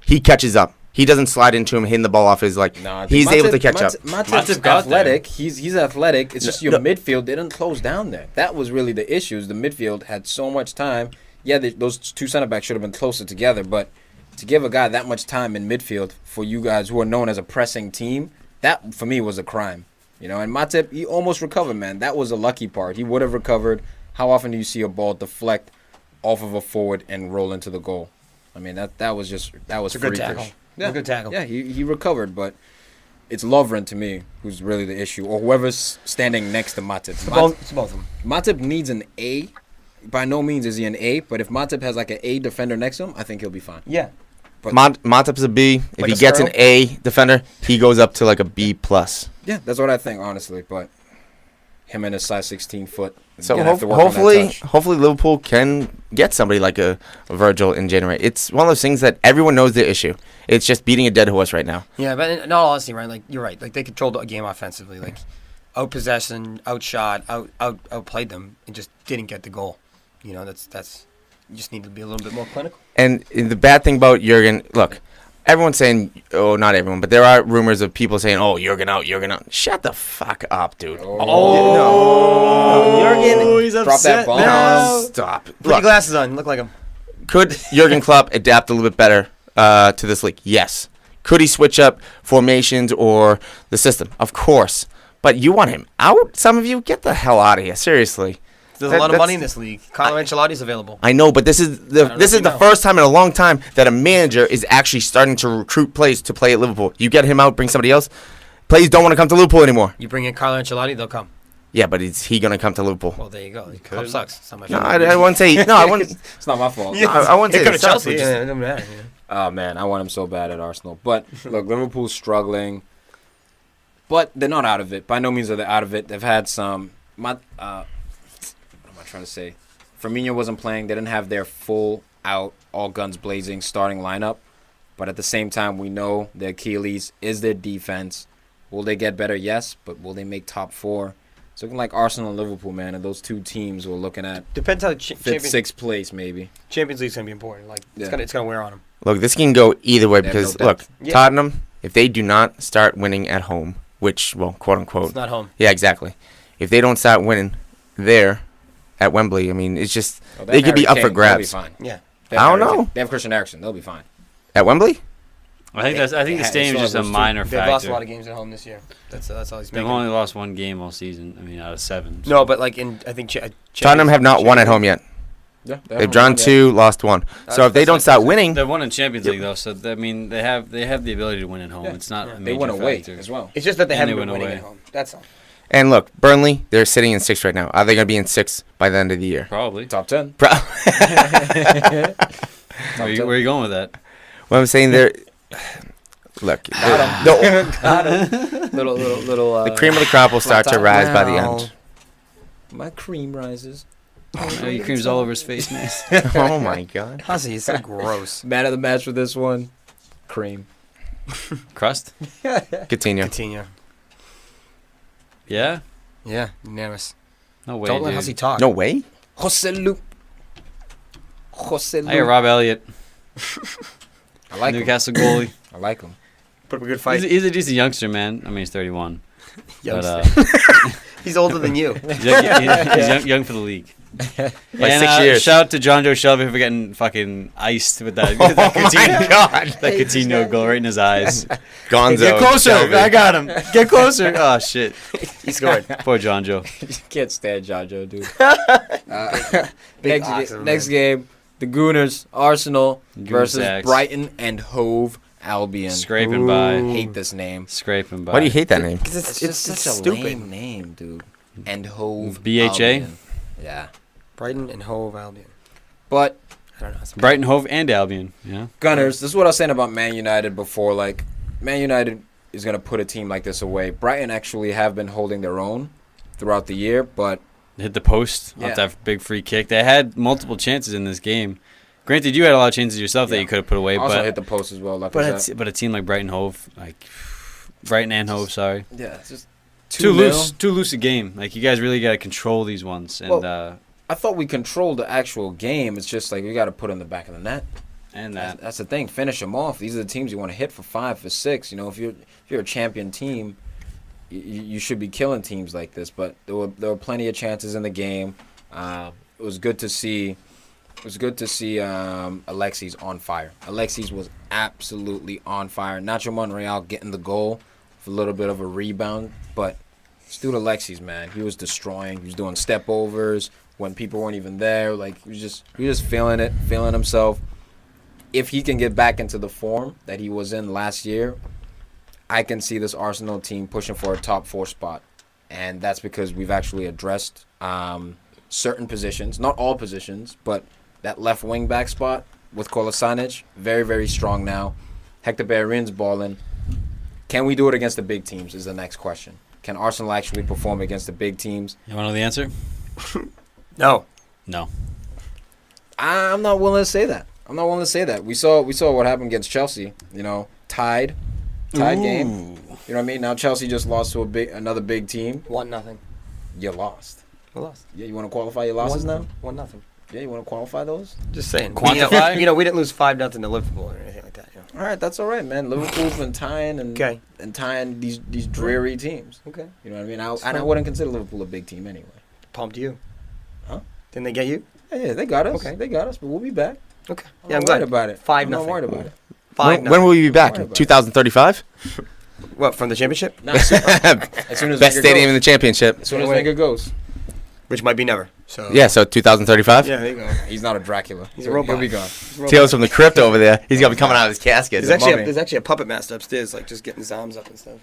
he catches up. He doesn't slide into him, hitting the ball off his like. No, I think he's able to Matip- catch up. Matip's Matip got there. athletic. He's athletic. It's just your No. midfield didn't close down there. That was really the issue. The midfield had so much time, those two center backs should have been closer together, but to give a guy that much time in midfield for you guys who are known as a pressing team, that for me was a crime. You know, and Matip, he almost recovered, man. That was a lucky part. He would have recovered. How often do you see a ball deflect off of a forward and roll into the goal? I mean, that was It's a freakish. good tackle. Yeah. A good tackle. Yeah, he recovered, but it's Lovren to me who's really the issue, or whoever's standing next to Matip. It's both of them. Matip needs an A. By no means is he an A, but if Matip has like an A defender next to him, I think he'll be fine. Yeah. But Matip's a B. If Like he a gets an Sparrow? A defender, he goes up to like a B plus. yeah, that's what I think, honestly. But him and his size 16 foot. So gonna have to work on that touch. hopefully Liverpool can get somebody like a Virgil in January. It's one of those things that everyone knows the issue. It's just beating a dead horse right now. Yeah, but in all honesty, Ryan, like you're right. Like they controlled the game offensively, like out possession, outshot, outplayed them, and just didn't get the goal. You know, that's you just need to be a little bit more clinical. And the bad thing about Jurgen, look, everyone's saying, oh, not everyone, but there are rumors of people saying, oh, Jurgen out. Shut the fuck up, dude. Oh, Jurgen, he's Drop that bomb. no, stop. Put your Look, glasses on. Look like him. could Jurgen Klopp adapt a little bit better to this league? Yes. Could he switch up formations or the system? Of course. But you want him out? Some of you? Get the hell out of here. Seriously. There's That- a lot of that's- money in this league. Carlo Ancelotti's available. I know, but this is don't know if you the know. first time in a long time that a manager is actually starting to recruit players to play at Liverpool. You get him out, bring somebody else. Players don't want to come to Liverpool anymore. You bring in Carlo Ancelotti, they'll come. Yeah, but is he going to come to Liverpool? Well, there you go. The club could. sucks. It's not my No, fault. I wouldn't say. No, I wouldn't. It's not my fault. No, I wouldn't say It could it have sucks, Chelsea. but just- Yeah, it doesn't matter. Yeah. Oh, man, I want him so bad at Arsenal. But, look, Liverpool's struggling. But they're not out of it. By no means are they out of it. They've had some... what am I trying to say? Firmino wasn't playing. They didn't have their full-out, all guns blazing starting lineup. But at the same time, we know their Achilles is their defense. Will they get better? Yes. But will they make top four? It's looking like Arsenal and Liverpool, man. And those two teams we're looking at Depends how the fifth, sixth place, maybe. Champions League's gonna be important. Like Yeah. it's gonna wear on them. Look, this can go either way They have no because, look, depth. Yeah. Tottenham, if they do not start winning at home, which, well, quote unquote, It's not home. yeah, exactly. If they don't start winning there at Wembley, I mean, it's just Oh, they could be Harry up for Kane, they'll be grabs. fine. Yeah. They have I don't Harry know. Kane. They have Christian Eriksen. They'll be fine. At Wembley? I think the Yeah, stadium's it's just a one of those two. minor They've lost a factor. lot of games at home this year. That's all he's They've making. only lost one game all season. I mean, out of 7. No, but like I think Tottenham have not won at home yet. Yeah, They've drawn 2, lost 1. So if they don't start winning, They've won in Champions League though, so I mean they have the ability to win at home. Yeah. It's not Yeah. a They major went away factor. as well. It's just that they And haven't they been went winning away. at home. That's all. and look, Burnley, they're sitting in 6th right now. Are they going to be in 6th by the end of the year? Probably. Top 10. Where are you going with that? What I'm saying there, look, the little. the cream of the crop will start to top. rise by the Wow. end. My cream rises. Oh, your cream's all over his face, man. Oh my god. Hussy, it's so gross. Man of the match for this one, cream. Crust? Continue. Continue. Yeah. Yeah, unanimous. No way, Don't let dude. Hussy talk. No way. Jose Lu. Jose I got Lu. Rob Elliott, I like him. Newcastle goalie. I like him. Put up a good fight. He's a decent youngster, man. I mean, he's 31. Youngster. But, He's older than you. he's young for the league. By And, 6 years. Shout out to John Joe Shelby for getting fucking iced with that, Oh that my Coutinho, God. that Coutinho goal right in his eyes. Gonzo. Get closer. Shelby. I got him. Get closer. Oh, shit. He scored. Poor John Joe. Can't stand Jojo, dude. Big next oxen, next man. game, the Gooners, Arsenal Goon versus Sacks. Brighton and Hove Albion. Scraping Ooh. by. Hate this name. Scraping by. Why do you hate that name? It's just such a stupid. lame name, dude. And Hove BHA? Albion. Yeah. Brighton and Hove Albion. But I don't know. Brighton, Hove, and Albion. Yeah. Gunners, this is what I was saying about Man United before. Like, Man United is going to put a team like this away. Brighton actually have been holding their own throughout the year, but Hit the post Yeah. off that big free kick. They had multiple chances in this game. Granted, you had a lot of chances yourself that Yeah. you could have put away, also but hit the post as well. Like I but said. a team like Brighton, Hove, like Brighton and Hove, sorry, Yeah, it's just too 2-0. loose, too loose a game. Like you guys really got to control these ones, and I thought we controlled the actual game. It's just like we got to put in the back of the net. that. That's the thing. Finish them off. These are the teams you want to hit for 5, for 6. You know, if you're a champion team, you should be killing teams like this. But there were plenty of chances in the game. It was good to see It was good to see Alexis on fire. Alexis was absolutely on fire. Nacho Monreal getting the goal with a little bit of a rebound, but this dude Alexis, man, he was destroying. He was doing step overs when people weren't even there. Like he was just feeling it, feeling himself. If he can get back into the form that he was in last year, I can see this Arsenal team pushing for a top 4 spot. And that's because we've actually addressed certain positions, not all positions, but that left wing back spot with Kolasinac, very, very strong now. Hector Bellerin's balling. Can we do it against the big teams is the next question. Can Arsenal actually perform against the big teams? You want to know the answer? No. No. I'm not willing to say that. We saw what happened against Chelsea. You know, tied game. You know what I mean? Now Chelsea just lost to another big team. 1-0. You lost. We lost. Yeah, you want to qualify your losses now? 1-0. Yeah, you want to qualify those? Just saying. Quantify? You know, we didn't lose 5-0 to Liverpool or anything like that. You know? All right, that's all right, man. Liverpool's been tying Okay. and tying these dreary teams. Okay. You know what I mean? I wouldn't consider Liverpool a big team anyway. Pumped you. Huh? Didn't they get you? Yeah, they got us. Okay. They got us, but we'll be back. Okay. I'm Yeah, I'm not glad worried about it. 5-0. I'm not worried about it. 5-0. When will we be back? Don't worry about it. 2035? What, from the championship? Nah, as soon as Best Wenger stadium in goes. the championship. As soon as Wenger goes. Which might be never. So Yeah, so 2035? Yeah, there you go. He's not a Dracula. He's a robot. He'll be gone. Tales from the crypt over there. He's going to be coming out of his casket. There's actually a puppet master upstairs, like just getting his arms up and stuff.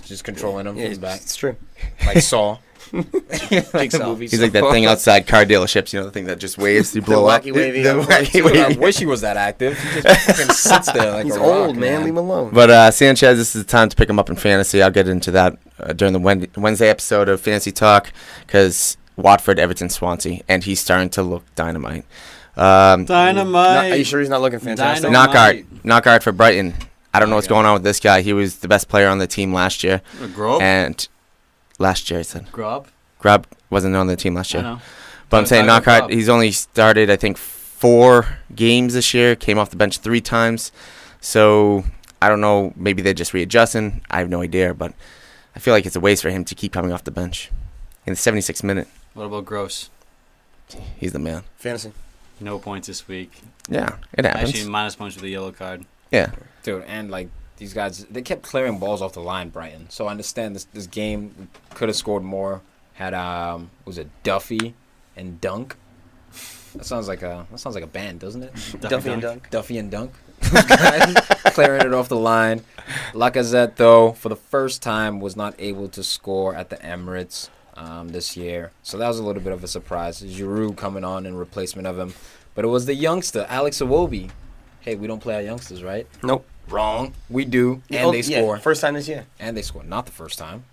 Just controlling him from his back. It's true. Like Saw. Jigsaw. He's like that thing outside car dealerships, you know, the thing that just waves, you blow up. wacky wavy The up. wacky Dude, I wavy. wish he was that active. He just fucking sits there like He's a old, rock, man. Leave him alone. But Sanchez, this is the time to pick him up in fantasy. I'll get into that during the Wednesday episode of Fantasy Talk because Watford, Everton, Swansea, and he's starting to look dynamite. Dynamite. Are you sure he's not looking fantastic? Dynamite. Knockout for Brighton. I don't know what's going on with this guy. He was the best player on the team last year. Grow up. And last year, I said. Grow up. Grab wasn't on the team last I year. know. But I'm saying Talking about Knockout, he's only started, I think, 4 games this year. Came off the bench 3 times. So, I don't know. Maybe they're just readjusting. I have no idea. But I feel like it's a waste for him to keep coming off the bench. In the 76th minute, What about Gross? he's the man. Fantasy. No points this week. Yeah, it happens. Actually, minus points with a yellow card. Yeah. Dude, and like these guys, they kept clearing balls off the line, Brighton. So I understand this game could have scored more. Had was it Duffy and Dunk? That sounds like a band, doesn't it? Duffy and Dunk. Duffy and Dunk. Guys clearing it off the line. Lacazette, though, for the first time, was not able to score at the Emirates this year. So that was a little bit of a surprise. Giroud coming on in replacement of him. But it was the youngster, Alex Iwobi. Hey, we don't play our youngsters, right? Nope. Wrong. We do. And Oh, they yeah, score. first time this year. And they score. Not the first time.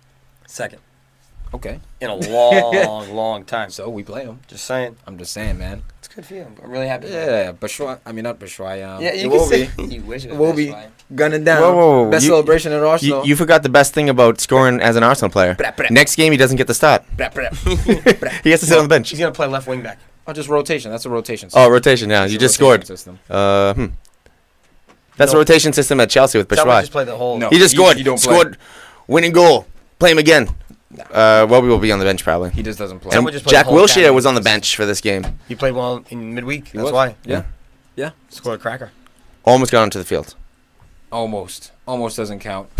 Second. Okay. In a long, long time. So we play them. Just saying. I'm just saying, man. It's good for you. I'm really happy. Yeah, Bashwa. I mean, not Bashwa. Yeah, you Iwobi. can say. You wish it was Iwobi this way. gunning down. Whoa. Best celebration at Arsenal. You forgot the best thing about scoring as an Arsenal player. Next game, he doesn't get the start. He has to sit on the bench. She's gonna play left wing back. Oh, just rotation. That's a rotation. Oh, rotation, yeah. It's You a just rotation scored. system. That's a No. rotation system at Chelsea with Someone Batshuayi. just play the whole. No. He just You- scored. you don't play. Scored winning goal. Play him again. Welby will be on the bench probably. He just doesn't play. Someone And just play Jack the whole Wilshere game. was on the bench for this game. He played well in midweek. That's was. why. Yeah. Scored a cracker. Almost got onto the field. Almost doesn't count.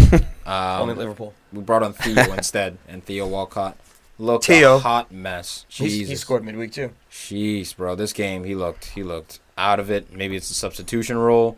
Only Liverpool. We brought on Theo instead, and Theo Walcott looked Theo. a hot mess. Jesus. He scored midweek too. Jeez, bro. This game, he looked out of it. Maybe it's a substitution role,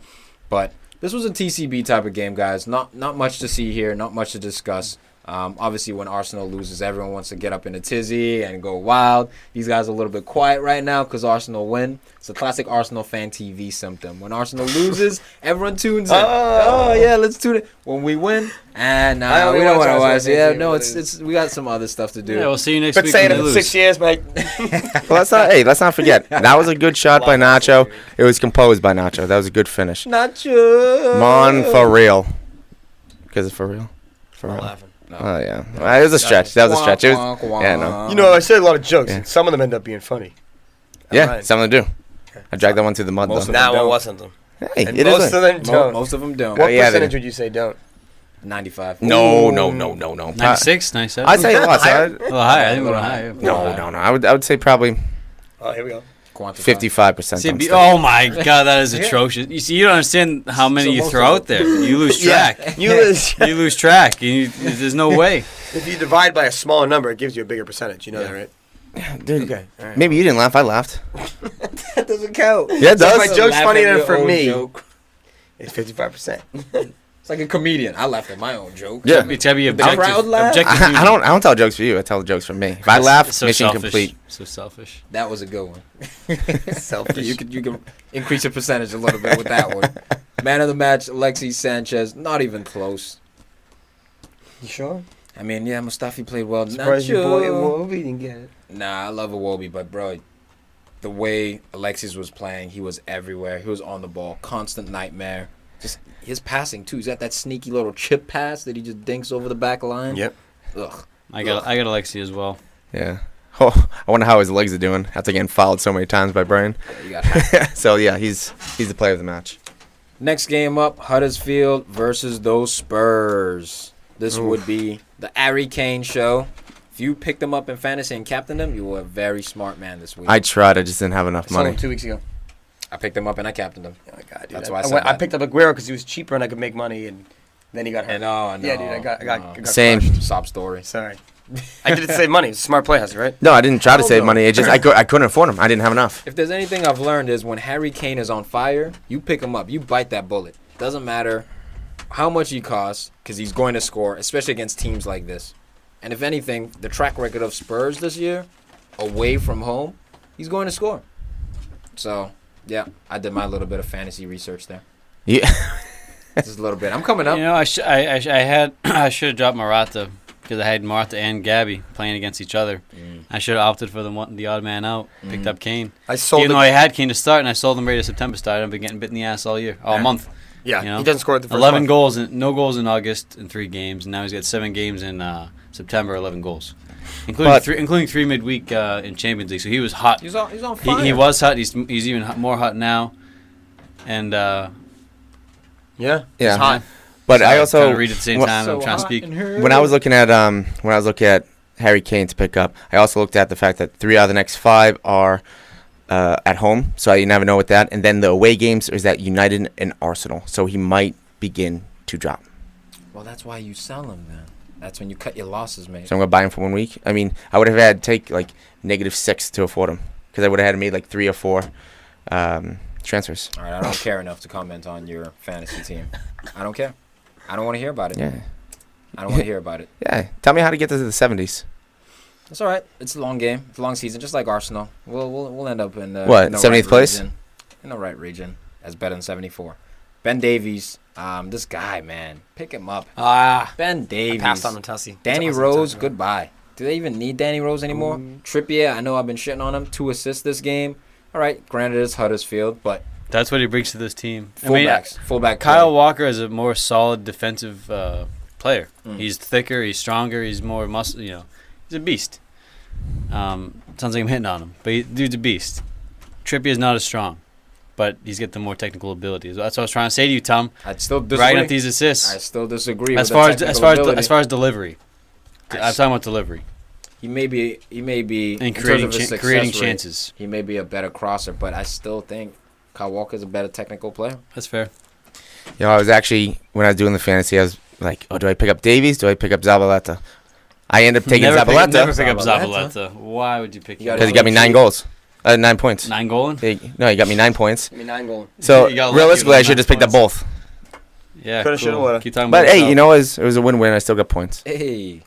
but this was a TCB type of game, guys. Not much to see here. Not much to discuss. Obviously, when Arsenal loses, everyone wants to get up in a tizzy and go wild. These guys are a little bit quiet right now because Arsenal win. It's a classic Arsenal fan TV symptom. When Arsenal loses, everyone tunes in. Oh yeah, let's tune it. When we win, and I only we don't watch want to Arsenal watch. fan Yeah, TV, no, but it's we got some other stuff to do. Yeah, we'll see you next Been week saying when it they for lose. 6 years, mate. Well, let's not forget. That was a good shot by Nacho. It was composed by Nacho. That was a good finish. Nacho. Mon for real. Because it's for real. For I'm real. laughing. Oh yeah. It was a stretch. That was a stretch. It was, yeah, no. You know, I say a lot of jokes, Yeah. and some of them end up being funny. Yeah, Right. some of them do. I dragged that one through the mud Most though. of That them one don't. wasn't them. Hey, And it most is. of them don't. Most of them don't. What yeah, they percentage do. would you say don't? 95. No. 96, 97. I'd say lots. Higher? A little higher. I think we're higher. No. I would say probably Oh, here we go. Quantify. 55% See, dumpster. oh my god, that is atrocious. You see, you don't understand how many So you most throw of out there. You lose track. You lose. You lose track. There's no way. If you divide by a smaller number, it gives you a bigger percentage. You know that, right? Dude, Okay. All right. maybe you didn't laugh. I laughed. That doesn't count. Yeah, it So does. my joke's Laugh funnier at your for own me. joke. It's 55%. It's like a comedian. I laughed at my own joke. Yeah. It's gotta be The crowd objective. laugh? Objective. I don't tell jokes for you. I tell jokes for me. If I laugh, So mission selfish. complete. So selfish. That was a good one. Selfish. You can increase your percentage a little bit with that one. Man of the match, Alexis Sanchez. Not even close. You sure? I mean, yeah, Mustafi played well. Not Surprised your boy sure. Iwobi didn't get it. Nah, I love Iwobi, but bro, the way Alexis was playing, he was everywhere. He was on the ball, constant nightmare. Just his passing too. He's got that sneaky little chip pass that he just dinks over the back line. Yep. Ugh. I got Alexi as well. Yeah. Oh, I wonder how his legs are doing after getting fouled so many times by Bruyne. Yeah, you got So yeah, he's the player of the match. Next game up, Huddersfield versus those Spurs. This would be the Harry Kane show. If you picked them up in fantasy and captained them, you were a very smart man this week. I tried. I just didn't have enough I saw him money. 2 weeks ago. I picked them up and I captained them. Oh my god, dude. That's I, why I I, said went, I that. picked up Aguero because he was cheaper and I could make money, and then he got hurt. And no, Yeah, dude. I got Same. crushed. Sob story. Sorry. I did it to save money. It's a smart play, right? No, I didn't try to Hell save no. money. It just I couldn't afford them. I didn't have enough. If there's anything I've learned is when Harry Kane is on fire, you pick him up. You bite that bullet. Doesn't matter how much he costs because he's going to score, especially against teams like this. And if anything, the track record of Spurs this year, away from home, he's going to score. So, yeah, I did my little bit of fantasy research there. Yeah. Just a little bit. I'm coming up. You know, I should have dropped Morata because I had Morata and Gabby playing against each other. I should have opted for the odd man out. Picked up Kane. I sold Even it. though I had Kane to start and I sold him ready to September start, I've been getting bit in the ass all year, all month. Yeah, you know? he doesn't score at the first 11 month. goals, no goals in August in 3 games, and now he's got 7 games in September, 11 goals, including 3 midweek in Champions League. So he was hot. He's on fire. He was hot. He's even more hot now, and Yeah, Yeah. he's hot. But so I I'm also trying to read at the same time. So I'm trying to hot speak. in her. when I was looking at Harry Kane to pick up, I also looked at the fact that 3 out of the next 5 are at home, so you never know with that. And then the away games is at United and Arsenal, so he might begin to drop. Well, that's why you sell him, man. That's when you cut your losses, mate. So I'm gonna buy him for 1 week. I mean, I would have had to take like -6 to afford him because I would have had to made like 3 or 4 transfers. All right, I don't care enough to comment on your fantasy team. I don't care. I don't want to hear about it. Yeah, I don't want to hear about it. yeah. Tell me how to get to the 70s. It's all right. It's a long game. It's a long season, just like Arsenal. We'll end up in the What, in the 70th place? region. In the right region. That's better than 74. Ben Davies, this guy, man, pick him up. Ben I Davies. passed on Tussy. Danny Rose, goodbye. Do they even need Danny Rose anymore? Trippier, I know I've been shitting on him. 2 assists this game. All right, granted it's Huddersfield, but That's what he brings to this team. fullback. Kyle play. Walker is a more solid defensive player. Mm. He's thicker. He's stronger. He's more muscle. You know, he's a beast. Sounds like I'm hitting on him, but dude's a beast. Trippier is not as strong, but he's got the more technical ability. That's what I was trying to say to you, Tom. I'd still disagree. Racking up these assists. I still disagree. As with far the as technical ability. as far as delivery, I'm talking about delivery He may be and in terms creating of his success creating rate, chances. He may be a better crosser, but I still think Kyle Walker is a better technical player. That's fair. You know, I was actually when I was doing the fantasy, I was like, oh, do I pick up Davies? Do I pick up Zabaleta? I ended up taking Never pick Zabaleta up Zabaleta. Zabaleta. Why would you pick You him? gotta- because he got me 9 goals, 9 points. 9 goals? No, he got me 9 points. Give me 9 goals. So You got lucky realistically, with I should the just picked up 9 both. Yeah, Coulda, shoulda, woulda. Keep talking But about hey, yourself. you know, it was a win-win. I still got points. Hey,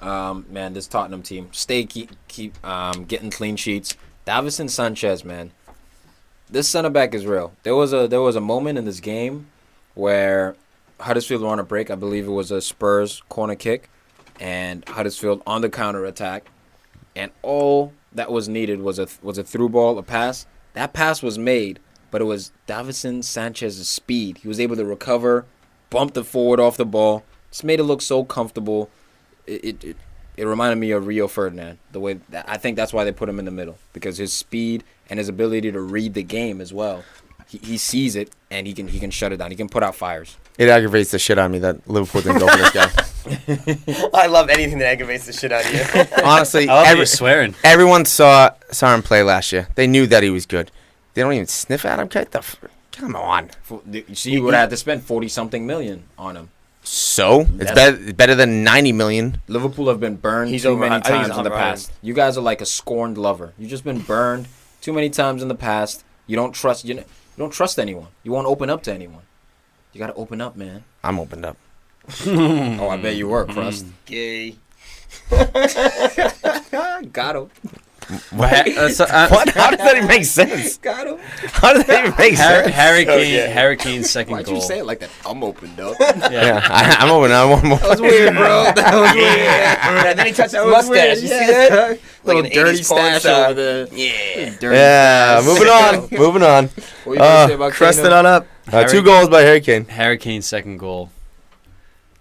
man, this Tottenham team keep getting clean sheets. Davison Sanchez, man, this center back is real. There was a moment in this game where Huddersfield were on a break. I believe it was a Spurs corner kick, and Huddersfield on the counter attack, and all that was needed was a through ball, a pass. That pass was made, but it was Davison Sanchez's speed. He was able to recover, bump the forward off the ball. Just made it look so comfortable. It reminded me of Rio Ferdinand. The way I think that's why they put him in the middle, because his speed and his ability to read the game as well. He sees it and he can shut it down. He can put out fires. It aggravates the shit out of me that Liverpool didn't go for this guy. I love anything that aggravates the shit out of you. Honestly, I love you swearing. everyone saw him play last year. They knew that he was good. They don't even sniff at him. Come on. You see, you would have to spend 40-something million on him. So it's better than 90 million. Liverpool have been burned He's too over- many I think he's times in the overrated. past. You guys are like a scorned lover. You've just been burned too many times in the past. You don't trust you don't trust anyone. You won't open up to anyone. You gotta open up, man. I'm opened up. Oh, I bet you were, Crust. Gay. Got him. What? How does that even make sense? Got him. How does that even make sense? Harry Kane's second Why'd goal. you say it like that? I'm opened up. Yeah, I'm open. I'm one more. That was weird, bro. That was weird. And then he touched his That was mustache. weird, You yeah. see that? Little Like an dirty 80s porn stash star. over there. Yeah. Dirty Yeah, stash. moving on. What you gonna say about Crusted Kano? on up. 2 goals by Harry Kane. Harry Kane's second goal,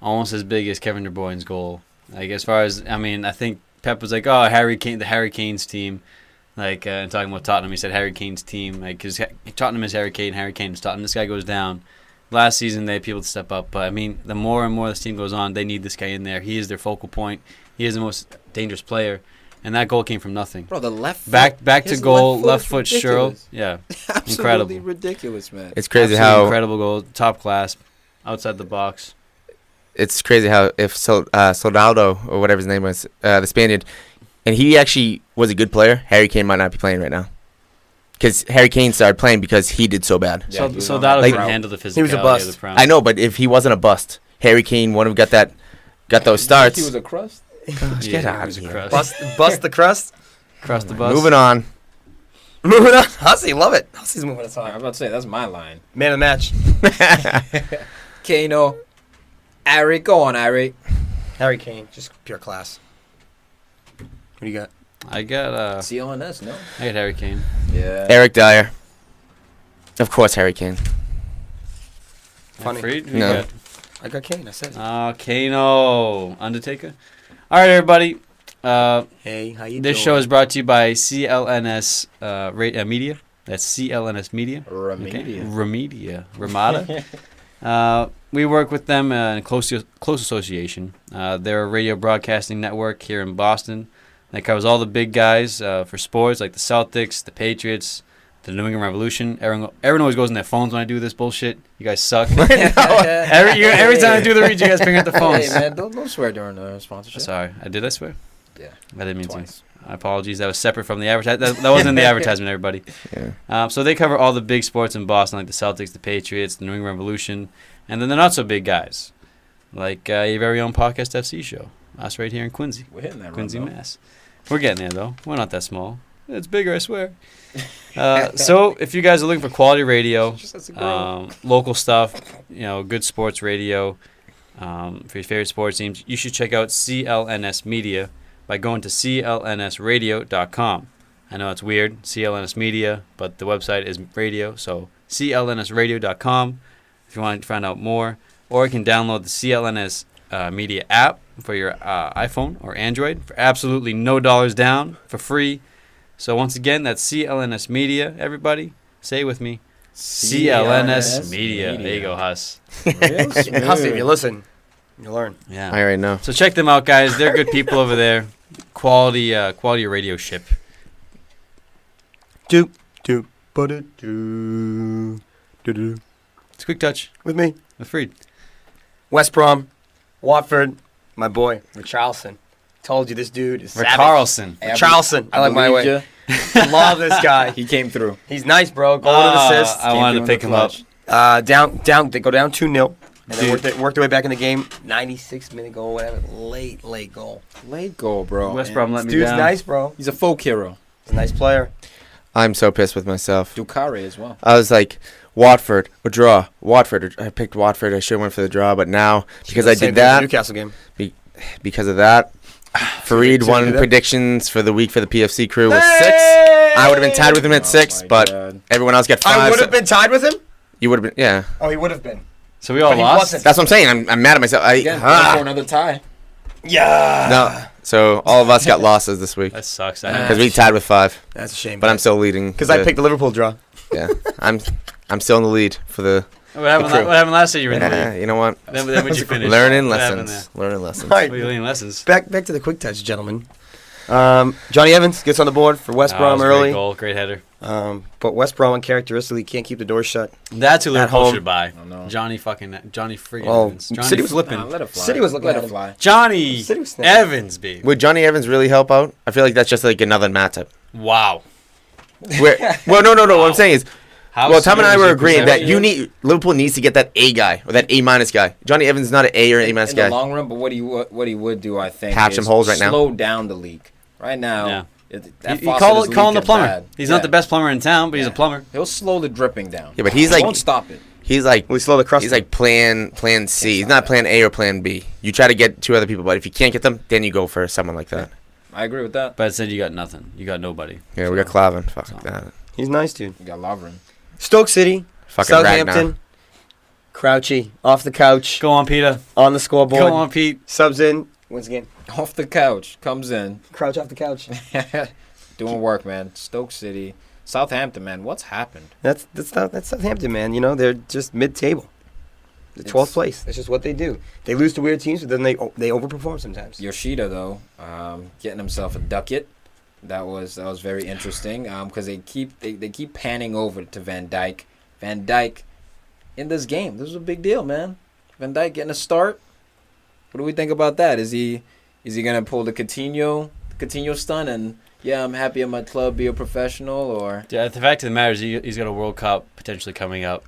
almost as big as Kevin De Bruyne's goal. Like as far as I think Pep was like, "Oh, Harry Kane, the Harry Kane's team." Like and talking about Tottenham, he said Harry Kane's team. Like because Tottenham is Harry Kane is Tottenham. This guy goes down. Last season they had people to step up, but I mean, the more and more this team goes on, they need this guy in there. He is their focal point. He is the most dangerous player, and that goal came from nothing. Bro, the left foot, Back to his goal, left left foot foot is Sherrill. ridiculous. Yeah, Absolutely incredible. ridiculous, man. It's crazy Absolutely how incredible goal, top class, outside the box. if Soldado or whatever his name was, the Spaniard, and he actually was a good player, Harry Kane might not be playing right now. Because Harry Kane started playing because he did so bad. Yeah, he was So on that that doesn't route. handle the physicality He was a of bust. the prem. I know, but if he wasn't a bust, Harry Kane wouldn't have got those He starts. was a crust. Gosh, Yeah, get he out was of a here. crust. Bust the crust. Across the bus. Moving on. Moving on. Hussy, love it. Hussy's moving us I was on. about to say, that's my line. Man of the match. Kano. Eric, go on, Eric. Harry Kane. Just pure class. What do you got? I got CLNS, no? Harry Kane. Yeah. Eric Dyer. Of course, Harry Kane. Funny. Freed? Who No. you got? I got Kane. I said it. Kano. Undertaker. All right, everybody. Hey, how you doing? This show is brought to you by CLNS Media. That's CLNS Media. Remedia. Ramada. We work with them in close association. They're a radio broadcasting network here in Boston that covers all the big guys for sports like the Celtics, the Patriots, the New England Revolution. Everyone always goes on their phones when I do this bullshit. You guys suck. every time I do the read, you guys bring out the phones. Hey, man, don't swear during the sponsorship. Sorry, I swear? Yeah. I didn't mean Twice. to. My apologies. That was separate from the advertisement. That wasn't in the advertisement, everybody. Yeah. So they cover all the big sports in Boston, like the Celtics, the Patriots, the New England Revolution, and then the not-so-big guys, like your very own Podcast FC show, us right here in Quincy, We're hitting that Quincy, run, though. Mass. We're getting there, though. We're not that small. It's bigger, I swear. So if you guys are looking for quality radio, Just has to grow. local stuff, good sports radio for your favorite sports teams, you should check out CLNS Media by going to clnsradio.com. I know it's weird, CLNS Media, but the website is radio, so clnsradio.com if you want to find out more. Or you can download the CLNS Media app for your iPhone or Android for absolutely no dollars down, for free. So once again, that's CLNS Media, everybody. Say it with me. CLNS Media. There you go, Huss. Hussy, if you listen, you learn. Yeah. I already know. So check them out, guys. They're good people over there. Quality radio ship. Doop, doop, ba-da-doo, doo-doo. It's a quick touch With me. with Freed. West Brom, Watford, my boy, Richarlison. Told you this dude is savage. Carlson. Richarlison. I like my way. Ya. Love this guy. He came through. He's nice, bro. Goal and assist. I wanted to pick him up. Down. They go down 2-0. And then Dude. worked their way back in the game. 96-minute goal, whatever. Late goal. Late goal, bro. West And Brom let This me dude's down. nice, bro. He's a folk hero. He's a nice player. I'm so pissed with myself. Ducare as well. I was like, Watford, a draw. I picked Watford. I should have went for the draw, but now, because I Same did thing with the that, Newcastle game. because of that, Farid So you won did that? predictions for the week for the PFC crew with 6. I would have been tied with him at 6, my but God. everyone else got 5. I would so have been tied with him? You would have been, yeah. Oh, he would have been. So we all But he lost. wasn't. That's what I'm saying. I'm mad at myself. Again, going for another tie. Yeah. No. So all of us got losses this week That sucks. because we tied with 5, That's a shame. but I'm still leading. Because I picked the Liverpool draw. Yeah, I'm still in the lead for the What happened last year? You were in the Yeah, league. you know what? Then what'd you finish? Learning What happened lessons. Learning lessons. All right. What are you learning lessons? Back to the quick touch, gentlemen. Johnny Evans gets on the board for West Brom That was a early. Great goal, great header. But West Brom uncharacteristically can't keep the door shut. That's who At Liverpool home. should buy. I know. Johnny friggin' Oh, Evans. Johnny City was flipping. Let it fly. City was looking let at it him. fly. Johnny City was snapping. Evans, B. Would Johnny Evans really help out? I feel like that's just like another matchup. Wow. Well, no. What I'm saying is, How well, Tom and I serious were your agreeing that perception? Liverpool needs to get that A guy or that A minus guy. Johnny Evans is not an A or an A minus In guy. the long run, but what he would do, I think, Patch is some holes right now. slow down the league. Right now, Yeah. that You faucet call is him the leaking plumber. bad. He's Yeah. not the best plumber in town, but he's a Yeah. plumber. He'll slow the dripping down. Yeah, but he's He like won't stop it. We slow the crust. He's like plan C. He's not plan A or plan B. You try to get two other people, but if you can't get them, then you go for someone like that. I agree with that. But instead, you got nothing. You got nobody. Yeah, we got Clavin. Fuck So- that. He's nice, dude. You got Lovren. Stoke City, Fucking Ragnar. Southampton, Crouchy off the couch, Go on, Peter. on the scoreboard, Go on, Pete. subs in, wins again. Off the couch, comes in, Crouch off the couch. doing work, man. Stoke City, Southampton, man. What's happened? That's Southampton, man. You know, they're just mid-table. The 12th place. That's just what they do. They lose to weird teams, but then they overperform sometimes. Yoshida though, getting himself a ducat. That was very interesting. Because they keep panning over to Van Dijk. Van Dijk in this game. This is a big deal, man. Van Dijk getting a start. What do we think about that? Is he gonna pull the Coutinho stunt and yeah, I'm happy at my club, be a professional, or Yeah, the fact of the matter is he's got a World Cup potentially coming up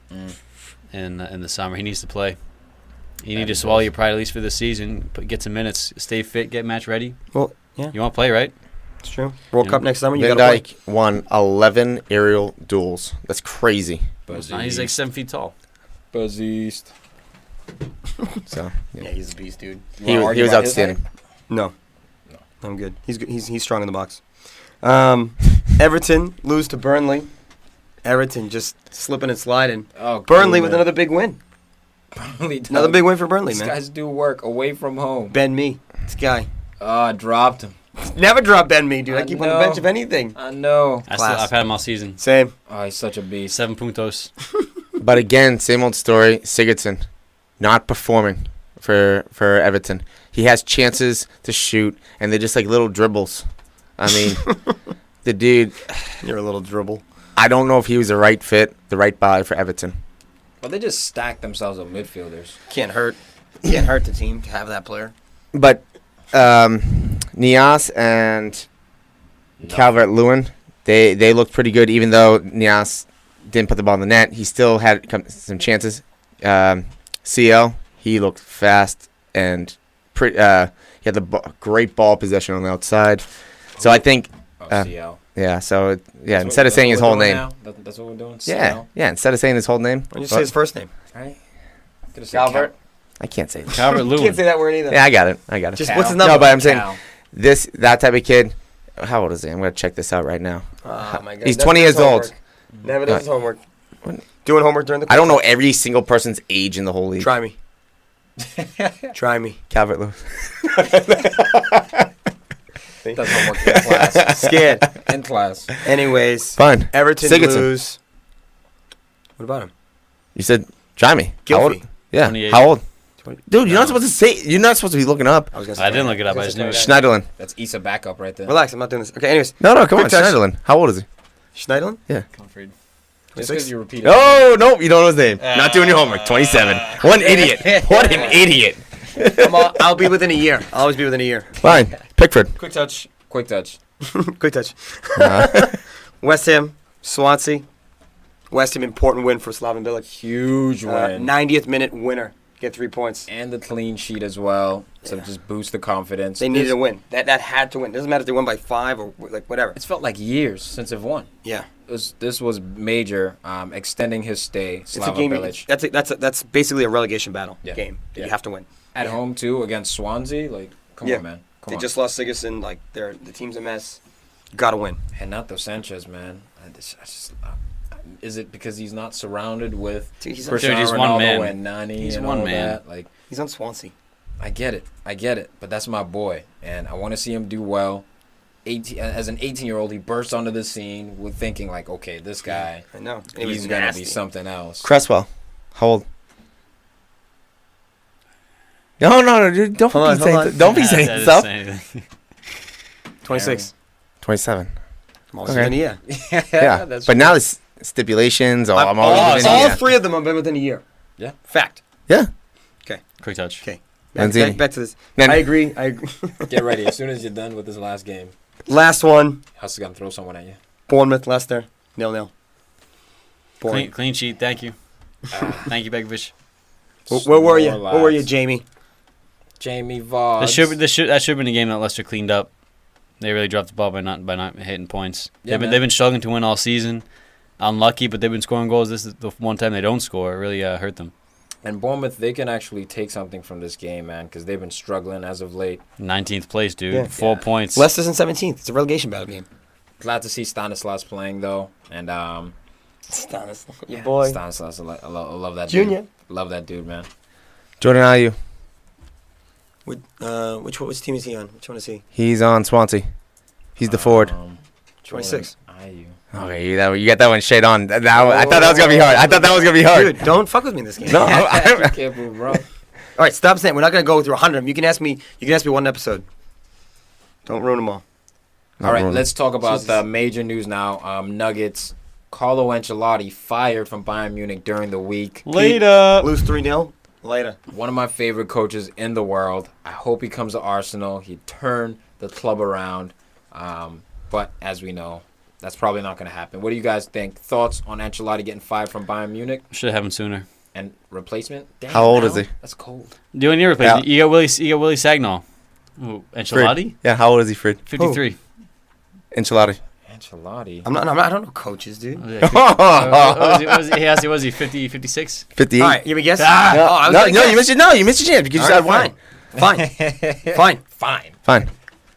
in the summer. He needs to play. You need to swallow your pride at least for this season. Get some minutes. Stay fit. Get match ready. Well, yeah, You want to play, right? it's true. World Yeah. Cup next summer, you Van got to play. Dijk won 11 aerial duels. That's crazy. He's like 7 feet tall. Buzzist. So Yeah, he's a beast, dude. he was outstanding. No. I'm good. He's good. He's strong in the box. Everton lose to Burnley. Everton just slipping and sliding. Oh, Burnley with another big win. Burnley Another big win for Burnley, These man. guys do work away from home. Ben Mee. This guy. Dropped him. Never drop Ben Mee, dude. I I keep on the know. bench if anything. I know. Class. I've had him all season. Same. Oh, he's such a beast. 7 puntos. But again, same old story. Sigurdsson not performing for Everton. He has chances to shoot, and they're just like little dribbles. I mean, the dude, You're a little dribble. I don't know if he was the right fit, the right buy for Everton. But they just stacked themselves with midfielders. Can't hurt. Can't hurt the team to have that player. But Nias and Calvert-Lewin, they looked pretty good, even though Nias didn't put the ball in the net. He still had some chances. CL, he looked fast and he had the great ball possession on the outside. So I think, CL. yeah. So That's instead of that's saying what his we're whole doing name, now? That's what we're doing. yeah, CL. yeah. Instead of saying his whole name, Why don't you say his first name? Right? Could've said Calvert. I can't say that. Calvert Can't Lewin. say that word either. Yeah, I got it. Just Cal. what's his No, number? but I'm saying Cal. that type of kid. How old is he? I'm gonna check this out right now. Oh, my God. He's Never 20 does years old. homework. Never does his homework. What? Doing homework during the I don't know every single person's age in the whole league. Try me. Try me. Calvert-Lewin. Does homework in class. Scared. In class. Anyways, Fine. Everton Sigurdsson. lose. What about him? You said Jaime. How old? Gylfi. Yeah. 28. How old? 20. Dude, you're not supposed to say. You're not supposed to be looking up. I was gonna say I didn't look it up. I just knew it. Schneiderlin. That's Issa backup right there. Relax, I'm not doing this. Okay, anyways. No, come Quick on, touch. Schneiderlin. How old is he? Schneiderlin? Comfort. Just because you repeat it. Oh no, you don't know his name. Not doing your homework. 27. What an idiot. What an idiot. I'll be within a year. I'll always be within a year. Fine. Pickford. Quick touch. Quick touch. Quick touch. Uh, West Ham, Swansea. West Ham, important win for Slaven Bilic. Huge win. 90th minute winner. Get 3 points. And the clean sheet as well. So just boost the confidence. They needed a win. That had to win. Doesn't matter if they won by 5 or like whatever. It's felt like years since they've won. Yeah. This was major, extending his stay. It's a Slava game. Bilic. That's basically a relegation battle Yeah. game that Yeah. you have to win. At home, too, against Swansea. Like, come on, man. Come They on. just lost Sigurdsson. Like the team's a mess. Got to win. And not the Sanchez, man. Is it because he's not surrounded with Dude, he's Dude, Cristiano he's one Ronaldo man. and Nani He's and one all man. that? Like, on Swansea. I get it. But that's my boy, and I want to see him do well. As an 18-year-old, he burst onto the scene with thinking like, okay, this guy, I know. he's gonna be something else. Cresswell. How old? No, dude, don't Hold be on, saying hold on. don't be I saying didn't stuff. say anything. 26. 27. Almost Okay. within a year. Yeah, that's but true. now there's stipulations. I'm always all within a year. 3 of them have been within a year. Yeah. Fact. Yeah. Quick touch. Okay. Lanzini. Back to this. Then- I agree. Get ready. As soon as you're done with this last game, Last one. Huss is gonna throw someone at you. Bournemouth, Leicester. 0-0. Boring. Clean sheet. Thank you. Thank you, Begovic. Where were you? Snore Where were you, lads. Jamie? Jamie Voss. That should have been a game that Leicester cleaned up. They really dropped the ball by not hitting points. Yeah, They've been struggling to win all season. Unlucky, but they've been scoring goals. This is the one time they don't score. It really hurt them. And Bournemouth, they can actually take something from this game, man, because they've been struggling as of late. 19th place, dude. Yeah. 4 Yeah. points. Leicester's in 17th. It's a relegation battle game. Glad to see Stanislas playing though, and Stanislas. yeah, Your boy. Stanislas, I love that Junior. dude. Love that dude, man. Jordan Ayew. Which team is he on? Which one is he? He's on Swansea. He's the forward. 26. Ayew. Okay, you got that one straight on. I thought that was gonna be hard. Dude, don't fuck with me in this game. No, Careful, bro. All right, stop saying. We're not gonna go through 100 of them. You can ask me. You can ask me one episode. Don't ruin them all. All right, let's talk about Jesus. the major news now. Nuggets. Carlo Ancelotti fired from Bayern Munich during the week. Later. Lose 3-0. Later. One of my favorite coaches in the world. I hope he comes to Arsenal. He turned the club around. But as we know, that's probably not going to happen. What do you guys think? Thoughts on Ancelotti getting fired from Bayern Munich Should have happened sooner. and replacement? Damn, How old now? is he? That's cold. Do you need a replacement? Yeah. You got Willie Sagnol. Ooh, Ancelotti? Fred. Yeah, how old is he, Fred? 53. Ancelotti. Ancelotti. I don't know coaches, dude. Oh, yeah, was he 50, 56? 58. All right, you have a guess? Ah! Oh, I was No, gonna you guess. missed your chance because you All said right, fine. Fine. Fine. Fine.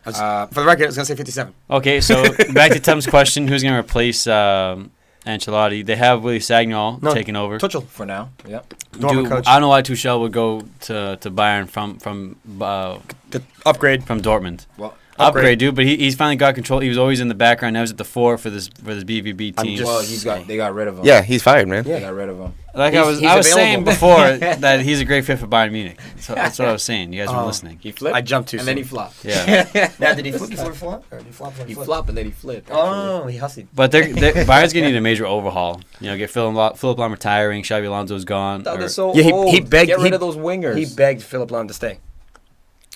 For the record, I was gonna say 57. Okay, so back to Tom's question: who's going to replace Ancelotti? They have Willie Sagnol No, taking over. Tuchel, For now. Yep. dormant coach. I don't know why Tuchel would go to Bayern from The upgrade. Dortmund. Well, Upgrade, dude. But he's finally got control. He was always in the background. Now he's at the fore for this BVB I'm team. just- they got rid of him. Yeah, he's fired, man. Yeah. They got rid of him. Like he's I was saying available. before that he's a great fit for Bayern Munich. So that's what I was saying. You guys weren't Oh. listening. He flipped. I jumped too and soon. then he flopped. Yeah. Now, did he flip before he flop? Or did he flop before He flip? flopped and then he flipped. Oh, he hussied. But Bayern's gonna need a major overhaul. You know, get Philip Lahm retiring. Xabi Alonso's gone. They're or- so Yeah, old. he begged. Get rid he, of those wingers. He begged Philip Lahm to stay.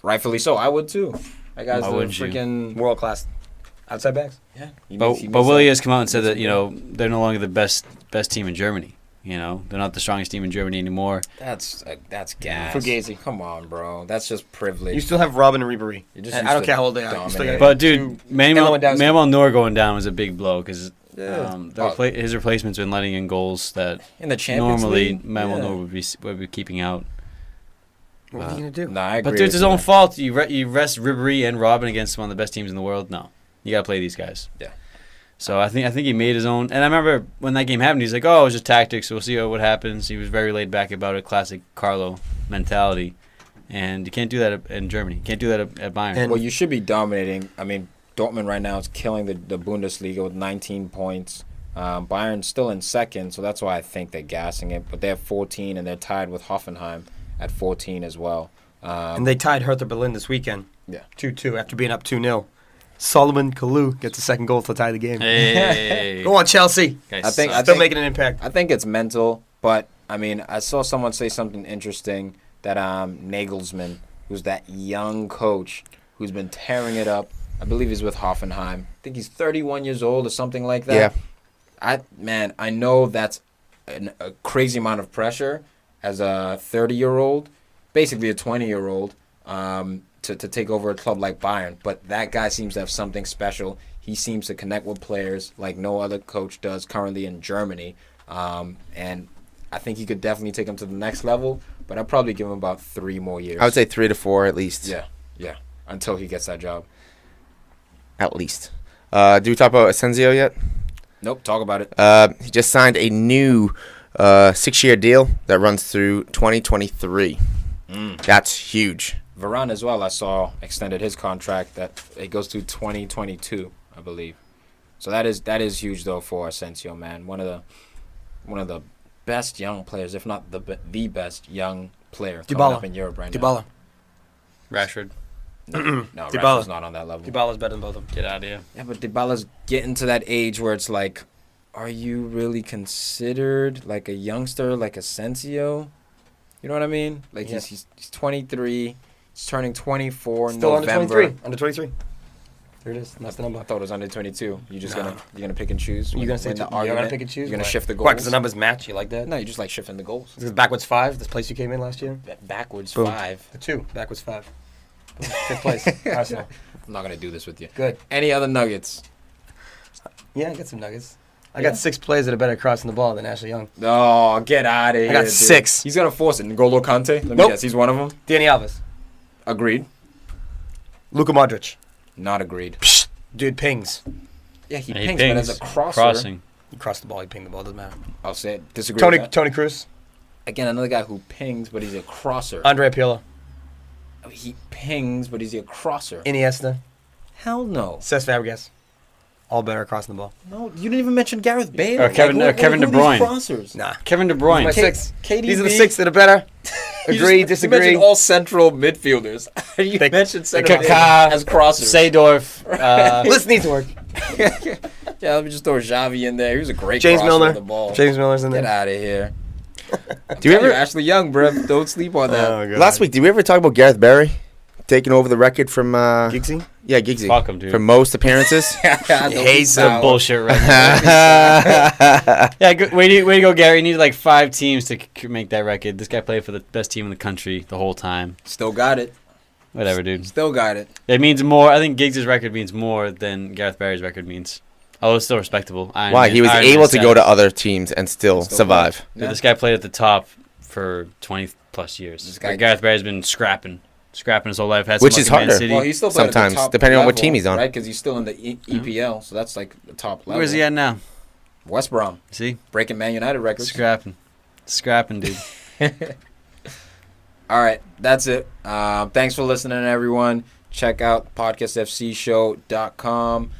Rightfully so. I would too. That guy's Why a wouldn't you? freaking World class. Outside backs. yeah. But Willie has come out and said that they're no longer the best team in Germany. You know, they're not the strongest team in Germany anymore. That's gas. Fugazi. Come on, bro. That's just privilege. You still have Robin and Ribéry. You just And used I don't to care how old they are. You still dominate. got But dude, Manuel Lewandowski. Neuer going down was a big blow because Yeah. his replacement's been letting in goals that in the Champions normally League. Manuel yeah. Neuer would be keeping out. What are you gonna do? Nah, I agree. But dude, it's his with own you. fault. You rest Ribéry and Robin against one of the best teams in the world. No, you gotta play these guys. Yeah. So I think he made his own. And I remember when that game happened, he's like, "Oh, it was just tactics. So we'll see what happens." He was very laid back about it. Classic Carlo mentality. And you can't do that in Germany. You can't do that at Bayern. And- Well, you should be dominating. I mean, Dortmund right now is killing the Bundesliga with 19 points. Bayern's still in second, so that's why I think they're gassing it. But they have 14, and they're tied with Hoffenheim at 14 as well. And they tied Hertha Berlin this weekend. Yeah. 2-2 after being up 2-0. Solomon Kalou gets the second goal to tie the game. Hey, Go on, Chelsea. Guys I think- suck. Still making an impact. I think it's mental, but I mean, I saw someone say something interesting that Nagelsmann, who's that young coach who's been tearing it up. I believe he's with Hoffenheim. I think he's 31 years old or something like that. Yeah. I know that's a crazy amount of pressure as a 30-year-old, basically a 20-year-old, to take over a club like Bayern. But that guy seems to have something special. He seems to connect with players like no other coach does currently in Germany. And I think he could definitely take him to the next level, but I'd probably give him about 3 more years. I would say 3 to 4 at least. Yeah, until he gets that job. At least. Do we talk about Asensio yet? Nope, talk about it. He just signed a new 6-year deal that runs through 2023. That's huge. Varane as well, I saw extended his contract that it goes to 2022, I believe. So that is huge though for Asensio, man. One of the best young players, if not the best young player Dybala. coming up in Europe right Dybala. Rashford, now. No, Dybala. Rashford's not on that level. Dybala's better than both of them. get out of here. Yeah, but Dybala's getting to that age where it's like, are you really considered like a youngster, like Asensio? You know what I mean? Like Yeah. he's 23. He's turning 24 in Still under November. 23. Under 23. There it is. That's the number. I thought it was under 22. You're just No. gonna pick and choose. You're gonna say win the you're gonna argument? pick and choose. You're gonna Why? shift the Why? goals. Because the numbers match. You like that? No, you just like shifting the goals. This is backwards 5. This place you came in last year. Backwards Boom. 5. The 2. Backwards 5. Fifth place. Arsenal. I'm not gonna do this with you. Good. Any other nuggets? Yeah, I got some nuggets. I Yeah. got 6 players that are better crossing the ball than Ashley Young. Oh, get out of here. I got dude. 6. He's gonna force it. N'Golo Kante. Let me Nope. guess. He's one of them. Danny Alves. Agreed. Luka Modric. Not agreed. Psst. Dude pings. Yeah, he And he pings, but as a crosser, crossing. He crossed the ball. He pinged the ball. Doesn't matter. I'll say it. Disagree. with that. Tony Cruz. Again, another guy who pings, but he's a crosser. Andre Pirlo. He pings, but he's a crosser. Iniesta. Hell no. Cesc Fabregas. All better crossing the ball. No, you didn't even mention Gareth Bale. Or Kevin- Like, Kevin who De are these Bruyne. crossers? Nah. Kevin De Bruyne. My K- 6. KDB. These are the 6 that are better. Agree, You disagree. mentioned all central midfielders. You They- mentioned center Kaká, as crossers. Seydorf. List needs to work. Yeah, let me just throw Xavi in there. He was a great James crosser Milner. with the ball. James Miller's in Get there. out of here. Do you ever? Ashley Young, bro? Don't sleep on that. Oh, God. Last week, did we ever talk about Gareth Barry taking over the record from? Giggsy? Yeah, Giggsy. Fuck him, dude. For most appearances. Don't be hates It's a sour. bullshit record. Yeah, way to go, Gary. You needed like 5 teams to make that record. This guy played for the best team in the country the whole time. Still got it. Whatever, dude. Still got it. It means more. I think Giggs' record means more than Gareth Barry's record means. Oh, it's still respectable. Why? He was able to go to other teams and still survive. Dude, this guy played at the top for 20 plus years. This guy- Gareth Barry's been scrapping his whole life. Had Which some is luck in Man harder. City. Well, he's still playing Sometimes, at the top depending on what level, team he's on. right? Because he's still in the EPL, so that's like the top level. Where's he at now? West Brom, See, breaking Man United records. scrapping, dude. All right, that's it. Thanks for listening, everyone. Check out podcastfcshow.com.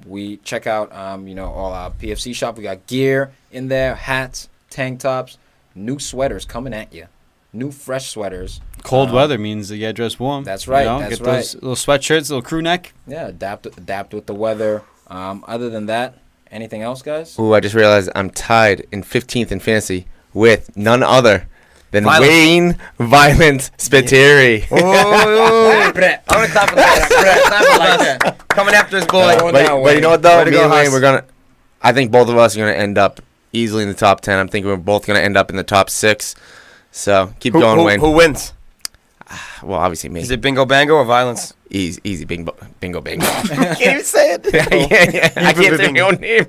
We check out, all our PFC shop. We got gear in there, hats, tank tops, new sweaters coming at you. New fresh sweaters. Cold weather means you gotta dress warm. That's right, that's get those little sweatshirts, little crew neck. Yeah, adapt with the weather. Other than that, anything else, guys? Ooh, I just realized I'm tied in 15th in fantasy with none other than Violent. Wayne Violent Spiteri. I'm gonna clap for that. Coming after his boy. But you know what though? Way to Me go, and Wayne, Huss. I think both of us are gonna end up easily in the top 10. I'm thinking we're both gonna end up in the top 6. So keep going, Wayne. Who wins? Well, obviously me. Is it bingo bango or violence? Easy bingo bingo. Can't even say it. yeah. I can't say my own name.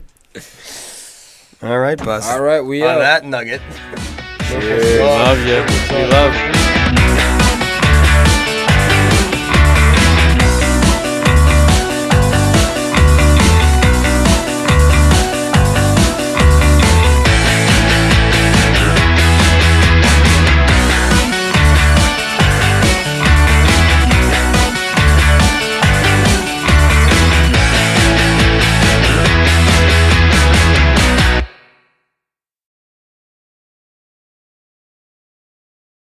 All right, Bus. All right, we On out. that nugget. We love you. We love.